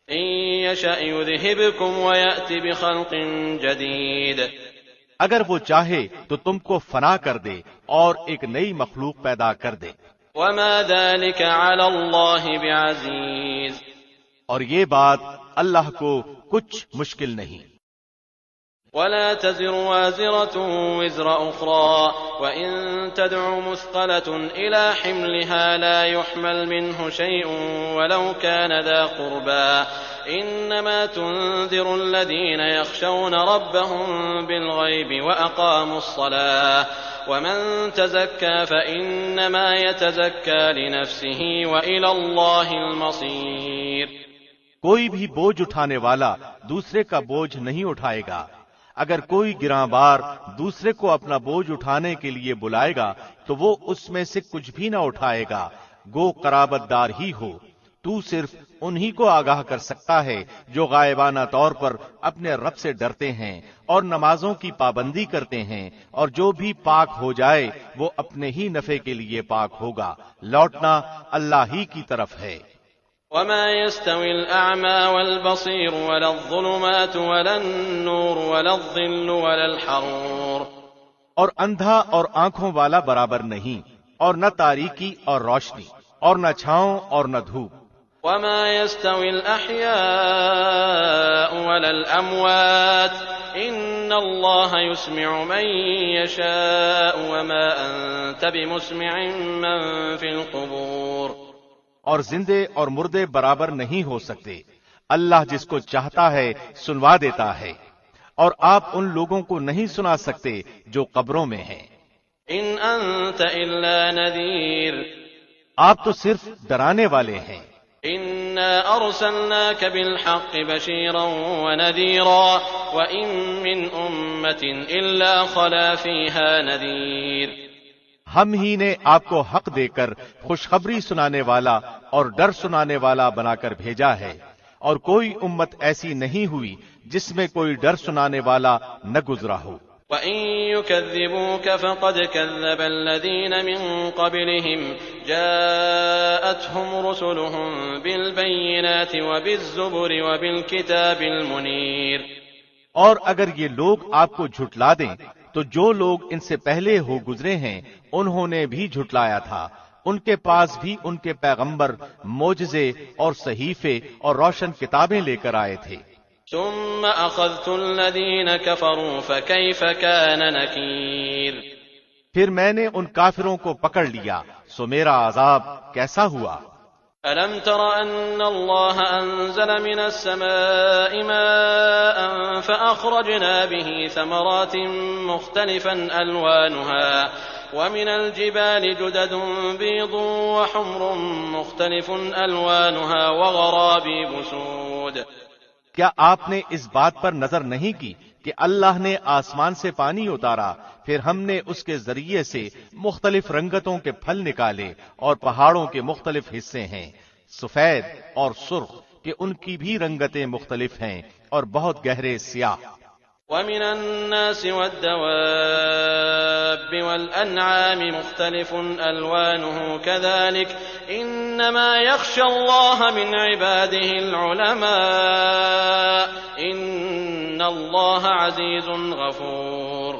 إن يشأ يذهبكم ويأتي بخلق جديد. اگر وہ چاہے تو تم کو فنا کر دے اور ایک نئی مخلوق پیدا کر دے. وما ذلك على الله بعزيز. اور یہ بات اللہ کو کچھ مشکل نہیں. ولا تزر وازرة وزر أخرى وإن تدع مثقلة إلى حملها لا يحمل منه شيء ولو كان ذا قربى إنما تنذر الذين يخشون ربهم بالغيب وأقاموا الصلاة ومن تزكى فإنما يتزكى لنفسه وإلى الله المصير. کوئی بھی بوجھ اٹھانے والا دوسرے کا بوجھ نہیں اٹھائے گا. اگر کوئی گراں بار دوسرے کو اپنا بوجھ اٹھانے کے لیے بلائے گا تو وہ اس میں سے کچھ بھی نہ اٹھائے گا، گو قرابت دار ہی ہو. تو صرف انہی کو آگاہ کر سکتا ہے جو غائبانہ طور پر اپنے رب سے ڈرتے ہیں اور نمازوں کی پابندی کرتے ہیں، اور جو بھی پاک ہو جائے وہ اپنے ہی نفع کے لیے پاک ہوگا. لوٹنا اللہ ہی کی طرف ہے. وما يستوي الأعمى والبصير ولا الظلمات ولا النور ولا الظل ولا الحرور. اور اندھا اور آنکھوں والا برابر نہیں، اور نہ تاریکی اور روشنی، اور نہ چھاؤں اور نہ دھوپ. وما يستوي الأحياء ولا الأموات إن الله يسمع من يشاء وما أنت بمسمع من في القبور. اور زندے اور مردے برابر نہیں ہو سکتے. اللہ جس کو چاہتا ہے سنوا دیتا ہے، اور آپ ان لوگوں کو نہیں سنا سکتے جو قبروں میں ہیں. إن أنت إلا نذير. آپ تو صرف ڈرانے والے ہیں. إنا أرسلناك بالحق بشيرا ونذيرا وإن من أمة إلا خلا فيها نذير. ہم ہی نے آپ کو حق دے کر خوشخبری سنانے والا اور ڈر سنانے والا بنا کر بھیجا ہے، اور کوئی امت ایسی نہیں ہوئی جس میں کوئی ڈر سنانے والا نہ گزرا ہو. وَإِن يُكَذِّبُوكَ فَقَدْ كَذَّبَ الَّذِينَ مِن قَبْلِهِمْ جَاءَتْهُمْ رُسُلُهُم بِالْبَيِّنَاتِ وَبِالزُّبُرِ وَبِالْكِتَابِ الْمُنِيرِ. اور اگر یہ لوگ آپ کو جھٹلا دیں تو جو لوگ ان سے پہلے ہو گزرے ہیں انہوں نے بھی جھٹلایا تھا. ان کے پاس بھی ان کے پیغمبر معجزے اور صحیفے اور روشن کتابیں لے کر آئے تھے. ثم أخذت الذين كفروا فكيف كان نكير. پھر میں نے ان کافروں کو پکڑ لیا، سو میرا عذاب کیسا ہوا. ألم تر أن الله أنزل من السماء ماء فأخرجنا به ثمرات مختلفا ألوانها ومن الجبال جدد بيض وحمر مختلف ألوانها وغرابيب سود. کیا آپ نے اس بات پر نظر نہیں کی کہ اللہ نے آسمان سے پانی اتارا، پھر ہم نے اس کے ذریعے سے مختلف رنگتوں کے پھل نکالے، اور پہاڑوں کے مختلف حصے ہیں سفید اور سرخ کہ ان کی بھی رنگتیں مختلف ہیں اور بہت گہرے سیاہ. ومن الناس والدواب والأنعام مختلف ألوانه كذلك إنما يخشى الله من عباده العلماء إن الله عزيز غفور.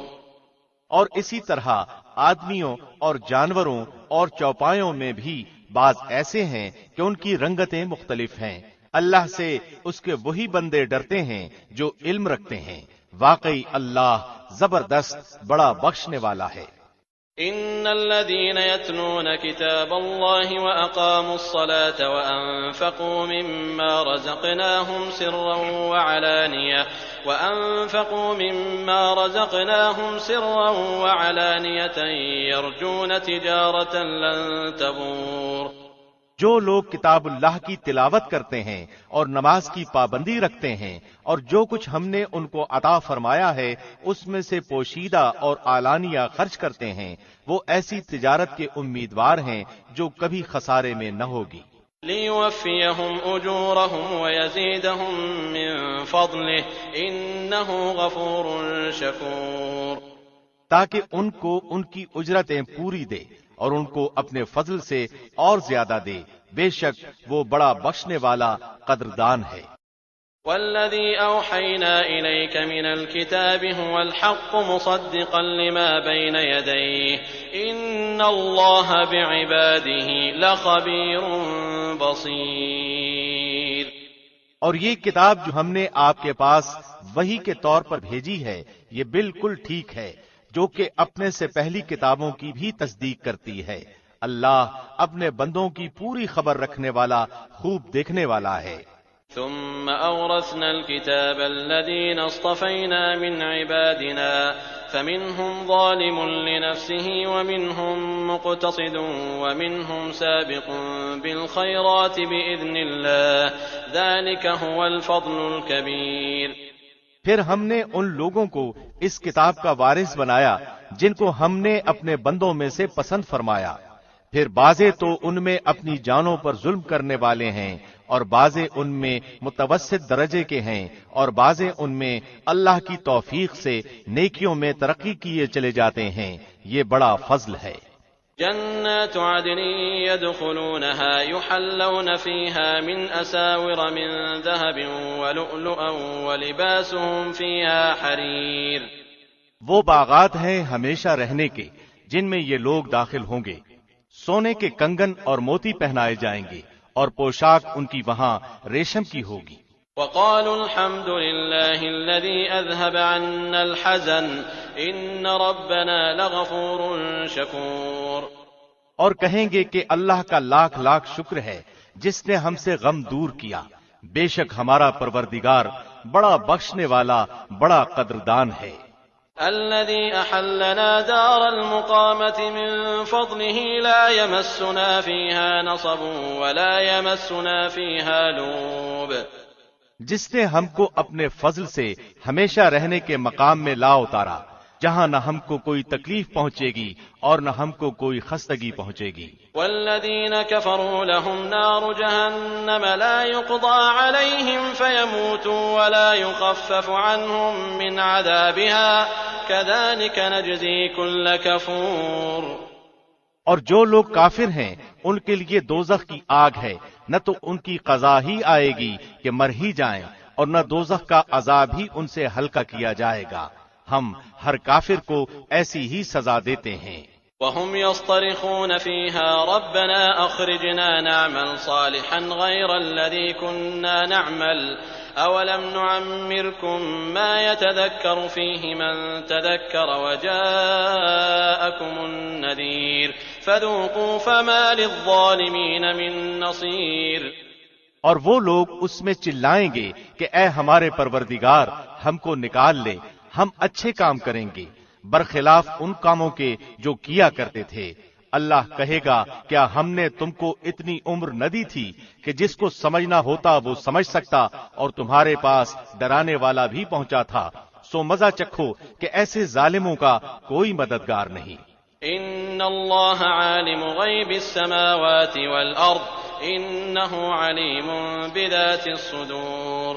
اور اسی طرح آدمیوں اور جانوروں اور چوپایوں میں بھی بعض ایسے ہیں کہ ان کی رنگتیں مختلف ہیں. اللہ سے اس کے وہی بندے ڈرتے ہیں جو علم رکھتے ہیں. واقعی اللہ زبردست بڑا بخشنے والا ہے. إن الذين يتلون كتاب الله وأقاموا الصلاة وأنفقوا مما رزقناهم سرا وعلانية يرجون تجارة لن تبور. جو لوگ کتاب اللہ کی تلاوت کرتے ہیں اور نماز کی پابندی رکھتے ہیں اور جو کچھ ہم نے ان کو عطا فرمایا ہے اس میں سے پوشیدہ اور اعلانیہ خرچ کرتے ہیں، وہ ایسی تجارت کے امیدوار ہیں جو کبھی خسارے میں نہ ہوگی. لِيُوَفِّيَهُمْ أُجُورَهُمْ وَيَزِيدَهُمْ مِنْ فَضْلِهِ إِنَّهُ غَفُورٌ شَكُورٌ. تاکہ ان کو ان کی اجرتیں پوری دے اور ان کو اپنے فضل سے اور زیادہ دے، بے شک وہ بڑا بخشنے والا قدردان ہے. وَالَّذِي أَوْحَيْنَا إِلَيْكَ مِنَ الْكِتَابِ هُوَ الْحَقُّ مُصَدِّقًا لِمَا بَيْنَ يَدَيْهِ إِنَّ اللَّهَ بِعِبَادِهِ لَخَبِيرٌ بَصِيرٌ. اور یہ کتاب جو ہم نے آپ کے پاس وحی کے طور پر بھیجی ہے یہ بالکل ٹھیک ہے، جو کہ اپنے سے پہلی کتابوں کی بھی تصدیق کرتی ہے. اللہ اپنے بندوں کی پوری خبر رکھنے والا، خوب دیکھنے والا ہے. ثم أورثنا الكتاب الذين اصطفينا من عبادنا فمنهم ظالم لنفسه ومنهم مقتصد ومنهم سابق بالخيرات بإذن الله ذلك هو الفضل الكبير. پھر ہم نے ان لوگوں کو اس کتاب کا وارث بنایا جن کو ہم نے اپنے بندوں میں سے پسند فرمایا، پھر بعضے تو ان میں اپنی جانوں پر ظلم کرنے والے ہیں اور بعضے ان میں متوسط درجے کے ہیں اور بعضے ان میں اللہ کی توفیق سے نیکیوں میں ترقی کیے چلے جاتے ہیں. یہ بڑا فضل ہے. جنات عدن يدخلونها يحلون فيها من أساور من ذهب ولؤلؤا ولباسهم فيها حرير. وہ باغات ہیں ہمیشہ رہنے کے جن میں یہ لوگ داخل ہوں گے، سونے کے کنگن اور موتی پہنائے جائیں گے اور پوشاک ان کی وہاں ریشم کی ہوگی. وقالوا الحمد لله الذي أذهب عنا الحزن إن ربنا لغفور شكور. اور کہیں گے کہ اللہ کا لاکھ لاکھ شکر ہے جس نے ہم سے غم دور کیا، بے شک ہمارا پروردگار بڑا بخشنے والا، بڑا قدردان ہے. الذي أحلنا دار المقامة من فضله لا يمسنا فيها نصب ولا يمسنا فيها لوب. جس نے ہم کو اپنے فضل سے ہمیشہ رہنے کے مقام میں لا اتارا جہاں نہ ہم کو کوئی تکلیف پہنچے گی اور نہ ہم کو کوئی خستگی پہنچے گی. والذین كفروا لهم نار جہنم لا يقضى عليهم فيموتوا ولا يخفف عنهم من عذابها كذلك نجزي كل كفور. اور جو لوگ کافر ہیں ان کے لیے دوزخ کی آگ ہے، نہ تو ان کی قضا ہی آئے گی کہ مر ہی جائیں اور نہ دوزخ کا عذاب ہی ان سے ہلکا کیا جائے گا. ہم ہر کافر کو ایسی ہی سزا دیتے ہیں. وهم يصطرخون فيها ربنا أخرجنا نعمل صالحا غير الذي كنا نعمل أولم نعمركم ما يتذكر فيه من تذكر وجاءكم النذير فذوقوا فما للظالمين من نصير. اور وہ لوگ اس میں چلائیں گے کہ اے ہمارے پروردگار ہم کو نکال لے، ہم اچھے کام کریں گے برخلاف ان کاموں کے جو کیا کرتے تھے. اللہ کہے گا کیا ہم نے تم کو اتنی عمر نہ دی تھی کہ جس کو سمجھنا ہوتا وہ سمجھ سکتا اور تمہارے پاس ڈرانے والا بھی پہنچا تھا. سو مزہ چکھو کہ ایسے ظالموں کا کوئی مددگار نہیں. ان اللہ عالم غیب السماوات والارض انہ علیم بذات الصدور.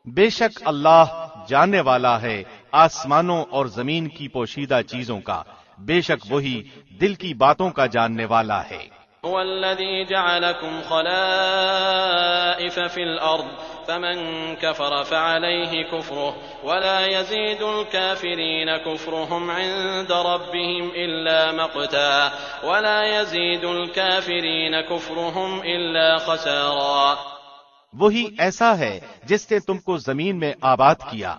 بے شک اللہ جاننے والا ہے آسمانوں اور زمین کی پوشیدہ چیزوں کا، بے شک وہی دل کی باتوں کا جاننے والا ہے. هو الذي جعلكم خلائف في الأرض فمن كفر فعليه كفره ولا يزيد الكافرين كفرهم عند ربهم إلا مقتا ولا يزيد الكافرين كفرهم إلا خسارا. وہی ایسا ہے جس نے تم کو زمین میں آباد کیا،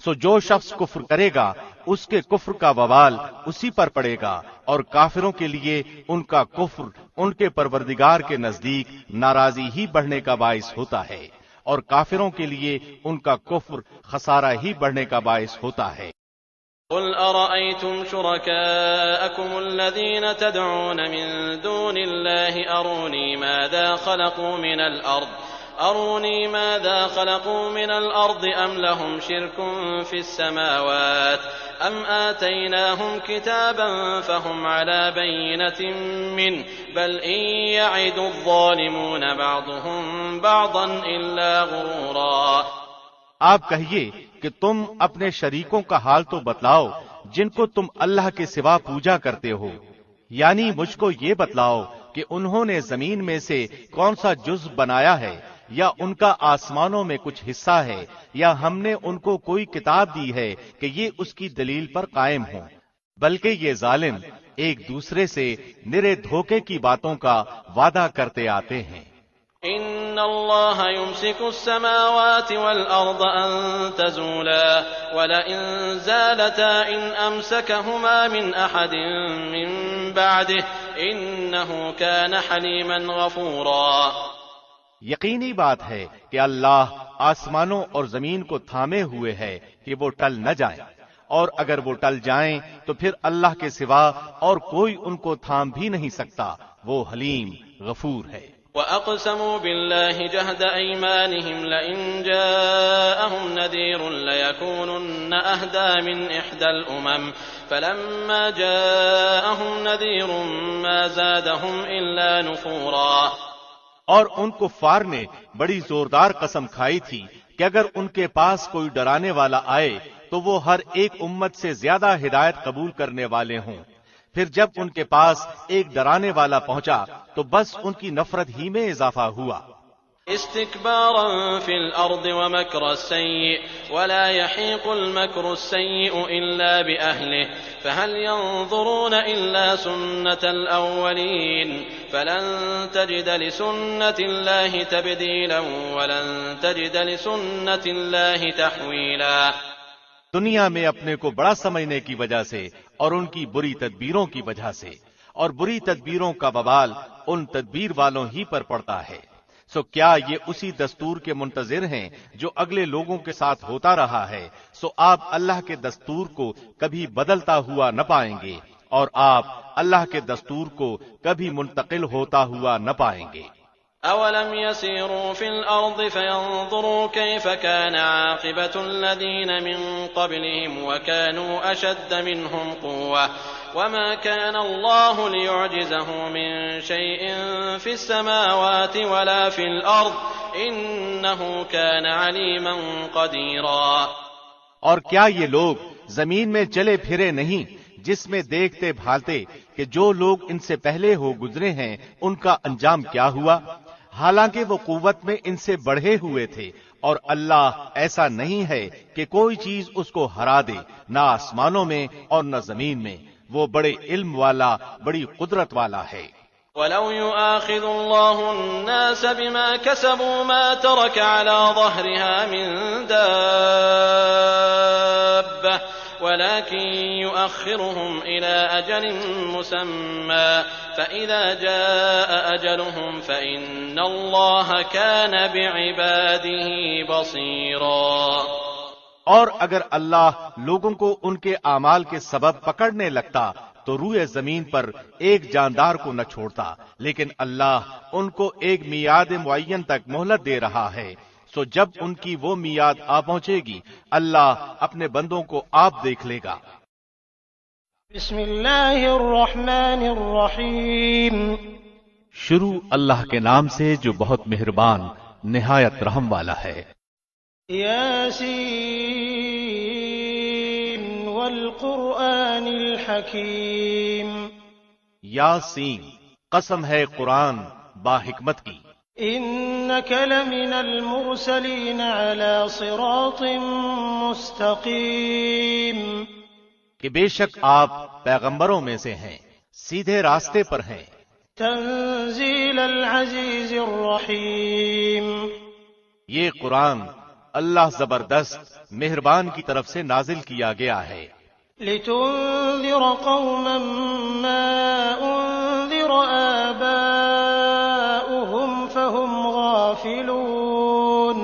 سو جو شخص کفر کرے گا اس کے کفر کا وبال اسی پر پڑے گا، اور کافروں کے لیے ان کا کفر ان کے پروردگار کے نزدیک ناراضی ہی بڑھنے کا باعث ہوتا ہے، اور کافروں کے لیے ان کا کفر خسارہ ہی بڑھنے کا باعث ہوتا ہے۔ قل أرأيتم شركاءكم الذين تدعون من دون الله أروني ماذا خلقوا من الأرض أم لهم شرك في السماوات أم آتيناهم كتابا فهم على بينة منه بل إن يعد الظالمون بعضهم بعضا إلا غرورا۔ آپ کہیے کہ تم اپنے شریکوں کا حال تو بتلاؤ جن کو تم اللہ کے سوا پوجا کرتے ہو، یعنی مجھ کو یہ بتلاؤ کہ انہوں نے زمین میں سے کون سا جزء بنایا ہے، یا ان کا آسمانوں میں کچھ حصہ ہے، یا ہم نے ان کو کوئی کتاب دی ہے کہ یہ اس کی دلیل پر قائم ہوں، بلکہ یہ ظالم ایک دوسرے سے نرے دھوکے کی باتوں کا وعدہ کرتے آتے ہیں۔ إن الله يمسك السماوات والأرض أن تزولا ولئن زالتا إن أمسكهما من أحد من بعده إنه كان حليما غفورا۔ یقینی بات ہے کہ اللہ آسمانوں اور زمین کو تھامے ہوئے ہے کہ وہ ٹل نہ جائیں، اور اگر وہ ٹل جائیں تو پھر اللہ کے سوا اور کوئی ان کو تھام بھی نہیں سکتا، وہ حلیم غفور ہے۔ وَأَقْسَمُوا بِاللَّهِ جَهْدَ أَيْمَانِهِمْ لَئِن جَاءَهُمْ نَذِيرٌ لَيَكُونُنَّ أَهْدَىٰ مِنْ إِحْدَى الْأُمَمِ فَلَمَّا جَاءَهُمْ نَذِيرٌ مَا زَادَهُمْ إِلَّا نُفُورًا۔ اور ان کفار نے بڑی زوردار قسم کھائی تھی کہ اگر ان کے پاس کوئی ڈرانے والا آئے تو وہ ہر ایک امت سے زیادہ ہدایت قبول کرنے والے ہوں، پھر جب ان کے پاس ایک ڈرانے والا پہنچا تو بس ان کی نفرت ہی میں اضافہ ہوا۔ استكبارا في الأرض ومكر السيء ولا يحيق المكر السيء إلا بأهله فهل ينظرون إلا سنة الأولين فلن تجد لسنة الله تبديلا ولن تجد لسنة الله تحويلا۔ دنیا میں اپنے کو بڑا سمجھنے کی وجہ سے اور ان کی بری تدبیروں کی وجہ سے، اور بری تدبیروں کا وبال ان تدبیر والوں ہی پر پڑتا ہے، سو کیا یہ اسی دستور کے منتظر ہیں جو اگلے لوگوں کے ساتھ ہوتا رہا ہے؟ سو آپ اللہ کے دستور کو کبھی بدلتا ہوا نہ پائیں گے، اور آپ اللہ کے دستور کو کبھی منتقل ہوتا ہوا نہ پائیں گے۔ أَوَلَمْ يَسِيرُوا فِي الْأَرْضِ فَيَنظُرُوا كَيْفَ كَانَ عَاقِبَةُ الَّذِينَ مِن قَبْلِهِمْ وَكَانُوا أَشَدَّ مِنْهُمْ قُوَّةً وَمَا كَانَ اللَّهُ لِيُعْجِزَهُ مِن شَيْءٍ فِي السَّمَاوَاتِ وَلَا فِي الْأَرْضِ إِنَّهُ كَانَ عَلِيمًا قَدِيرًا۔ اور کیا یہ لوگ زمین میں چلے پھرے نہیں جس میں دیکھتے بھالتے کہ جو لوگ ان سے پہلے ہو گزرے ہیں ان کا انجام کیا ہوا، حالانکہ وہ قوت میں ان سے بڑھے ہوئے تھے، اور اللہ ایسا نہیں ہے کہ کوئی چیز اس کو ہرا دے، نہ آسمانوں میں اور نہ زمین میں، وہ بڑے علم والا، بڑی قدرت والا ہے۔ وَلَوْ يُؤَاخِذُ اللَّهُ النَّاسَ بِمَا كَسَبُوا مَا تَرَكَ عَلَى ظَهْرِهَا مِن دَابَّةٍ وَلَكِن يُؤَخِّرُهُمْ إِلَى أَجَلٍ مُّسَمًّى فَإِذَا جَاءَ أَجَلُهُمْ فَإِنَّ اللَّهَ كَانَ بِعِبَادِهِ بَصِيرًا۔ اور اگر اللہ لوگوں کو ان کے اعمال کے سبب پکڑنے لگتا تو روئے زمین پر ایک جاندار کو نہ چھوڑتا، لیکن اللہ ان کو ایک میعاد معین تک مہلت دے رہا ہے، سو جب ان کی وہ میعاد آ پہنچے گی اللہ اپنے بندوں کو آپ دیکھ لے گا۔ بسم اللہ الرحمن الرحیم۔ شروع اللہ کے نام سے جو بہت مہربان نہایت رحم والا ہے۔ یاسین والقرآن الحکیم۔ یاسین، قسم ہے قرآن با حکمت کی۔ انک لمن المرسلین علی صراط مستقیم۔ کہ بے شک آپ پیغمبروں میں سے ہیں، سیدھے راستے پر ہیں۔ تنزیل العزیز الرحیم۔ یہ قرآن اللہ زبردست مہربان کی طرف سے نازل کیا گیا ہے، لتنذر قوما ما انذر آباؤهم فهم غافلون،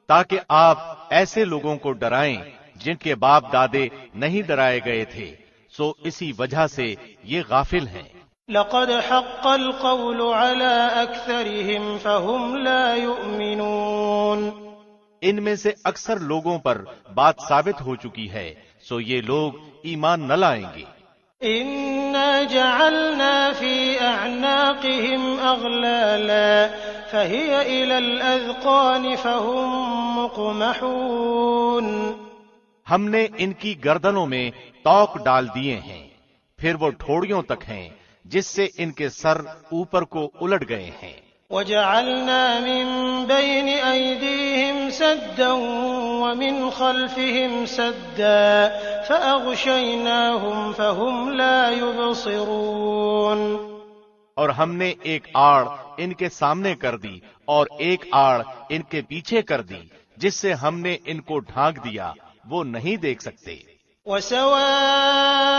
تاکہ آپ ایسے لوگوں کو ڈرائیں جن کے باپ دادے نہیں ڈرائے گئے تھے، سو اسی وجہ سے یہ غافل ہیں۔ لقد حق القول على أكثرهم فهم لا يؤمنون، ان میں سے اکثر لوگوں پر بات ثابت ہو چکی ہے، سو یہ لوگ ایمان نہ لائیں گے۔ إنا جعلنا في أعناقهم أغلالا فهي إلى الأذقان فهم مقمحون، ہم نے ان کی گردنوں میں توق ڈال دیے ہیں، پھر وہ ٹھوڑیوں تک ہیں جس سے ان کے سر اوپر کو الٹ گئے ہیں۔ وجعلنا من بين أيديهم سدا ومن خلفهم سدا فأغشيناهم فهم لا يبصرون، اور ہم نے ایک آڑ ان کے سامنے کر دی اور ایک آڑ ان کے پیچھے کر دی، جس سے ہم نے ان کو ڈھانک دیا، وہ نہیں دیکھ سکتے۔ وسواء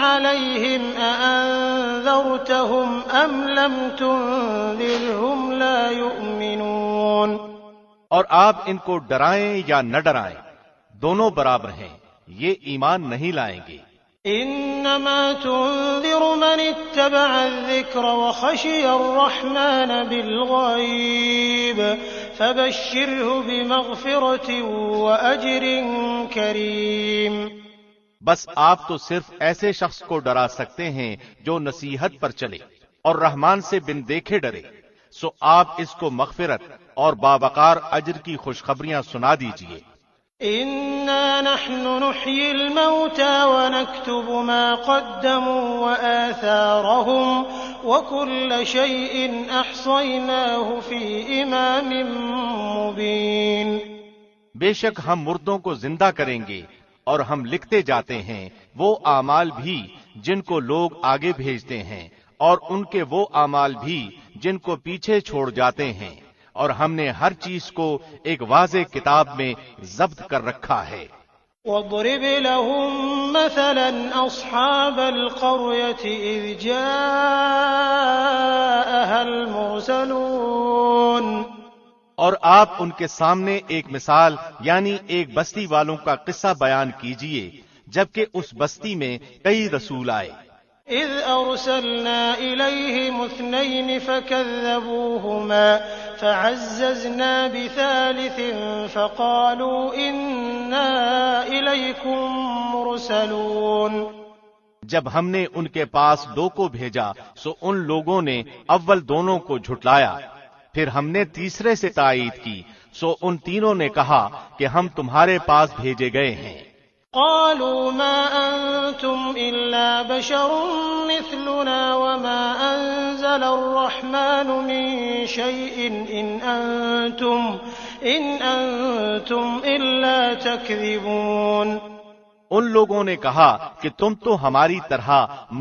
عليهم أأنذرتهم أم لم تنذرهم لا يؤمنون، اور آپ ان کو ڈرائیں یا نہ ڈرائیں، دونوں برابر ہیں، یہ ایمان نہیں لائیں گے۔ إنما تنذر من اتبع الذكر وخشي الرحمن بالغيب فبشره بمغفرة وأجر كريم، بس آپ تو صرف ایسے شخص کو ڈرا سکتے ہیں جو نصیحت پر چلے اور رحمان سے بن دیکھے ڈرے، سو آپ اس کو مغفرت اور باوقار اجر کی خوشخبریاں سنا دیجئے۔ إنا نحن نحيي الموتى ونكتب ما قدموا وآثارهم وكل شيء أحصيناه في إمام مبين، بے شک ہم مردوں کو زندہ کریں گے اور ہم لکھتے جاتے ہیں وہ اعمال بھی جن کو لوگ آگے بھیجتے ہیں اور ان کے وہ اعمال بھی جن کو پیچھے چھوڑ جاتے ہیں، اور ہم نے ہر چیز کو ایک واضح کتاب میں ضبط کر رکھا ہے۔ واضرب لهم مثلا أصحاب القرية إذ جاءها المرسلون، اور آپ ان کے سامنے ایک مثال یعنی ایک بستی والوں کا قصہ بیان کیجئے جبکہ اس بستی میں کئی رسول آئے۔ إذ أرسلنا إليهم 2 فكذبوهما فعززنا بثالث فقالوا إنا إليكم مرسلون، جب ہم نے ان کے پاس 2 کو بھیجا سو ان لوگوں نے اول دونوں کو جھٹلایا، پھر ہم نے تیسرے سے تائید کی سو ان تینوں نے کہا کہ ہم تمہارے پاس بھیجے گئے ہیں۔ قالوا ما أنتم إلا بشر مثلنا وما أنزل الرحمن من شيء إن أنتم إلا تكذبون، ان لوگوں نے کہا کہ تم تو ہماری طرح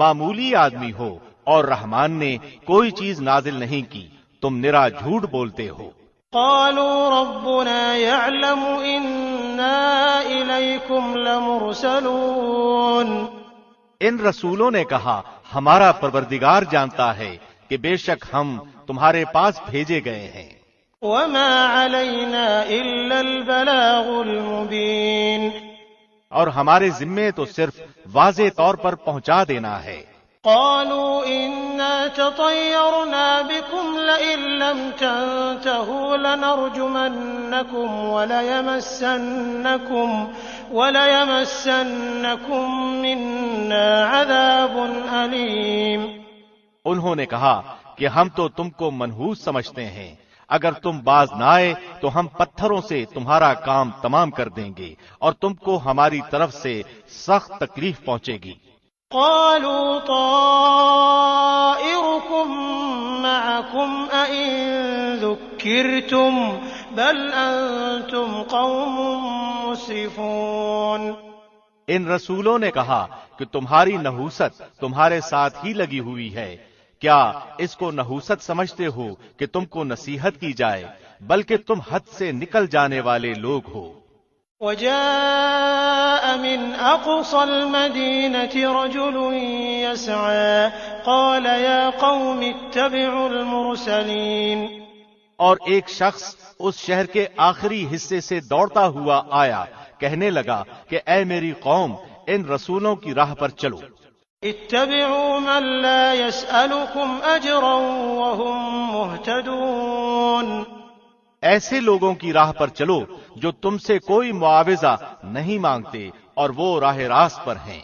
معمولی آدمی ہو اور رحمان نے کوئی چیز نازل نہیں کی، تم نرا جھوٹ بولتے ہو۔ قالوا ربنا يعلم إنا إليكم لمرسلون، ان رسولوں نے کہا ہمارا پروردگار جانتا ہے کہ بے شک ہم تمہارے پاس بھیجے گئے ہیں۔ وما علينا إلا البلاغ المبين، اور ہمارے ذمے تو صرف واضح طور پر پہنچا دینا ہے۔ قالوا إنا تطيرنا بكم لئن لم تنتهوا لنرجمنكم وليمسنكم منا عذاب أليم، انہوں نے کہا کہ ہم تو تم کو منحوس سمجھتے ہیں، اگر تم باز نہ آئے تو ہم پتھروں سے تمہارا کام تمام کر دیں گے اور تم کو ہماری طرف سے سخت تکلیف پہنچے گی۔ قالوا طائركم معكم أئن ذكرتم بل أنتم قوم مسرفون، ان رسولوں نے کہا کہ تمہاری نحوست تمہارے ساتھ ہی لگی ہوئی ہے، کیا اس کو نحوست سمجھتے ہو کہ تم کو نصیحت کی جائے، بلکہ تم حد سے نکل جانے والے لوگ ہو۔ وجاء من أقصى المدينة رجل يسعى قال يا قوم اتبعوا المرسلين۔ اور ایک شخص اس شہر کے آخری حصے سے دوڑتا ہوا آیا، کہنے لگا کہ اے میری قوم، ان رسولوں کی راہ پر چلو۔ اتبعوا من لا يسألكم أجرا وهم مهتدون۔ ایسے لوگوں کی راہ پر چلو جو تم سے کوئی معاوضہ نہیں مانگتے اور وہ راہ راست پر ہیں۔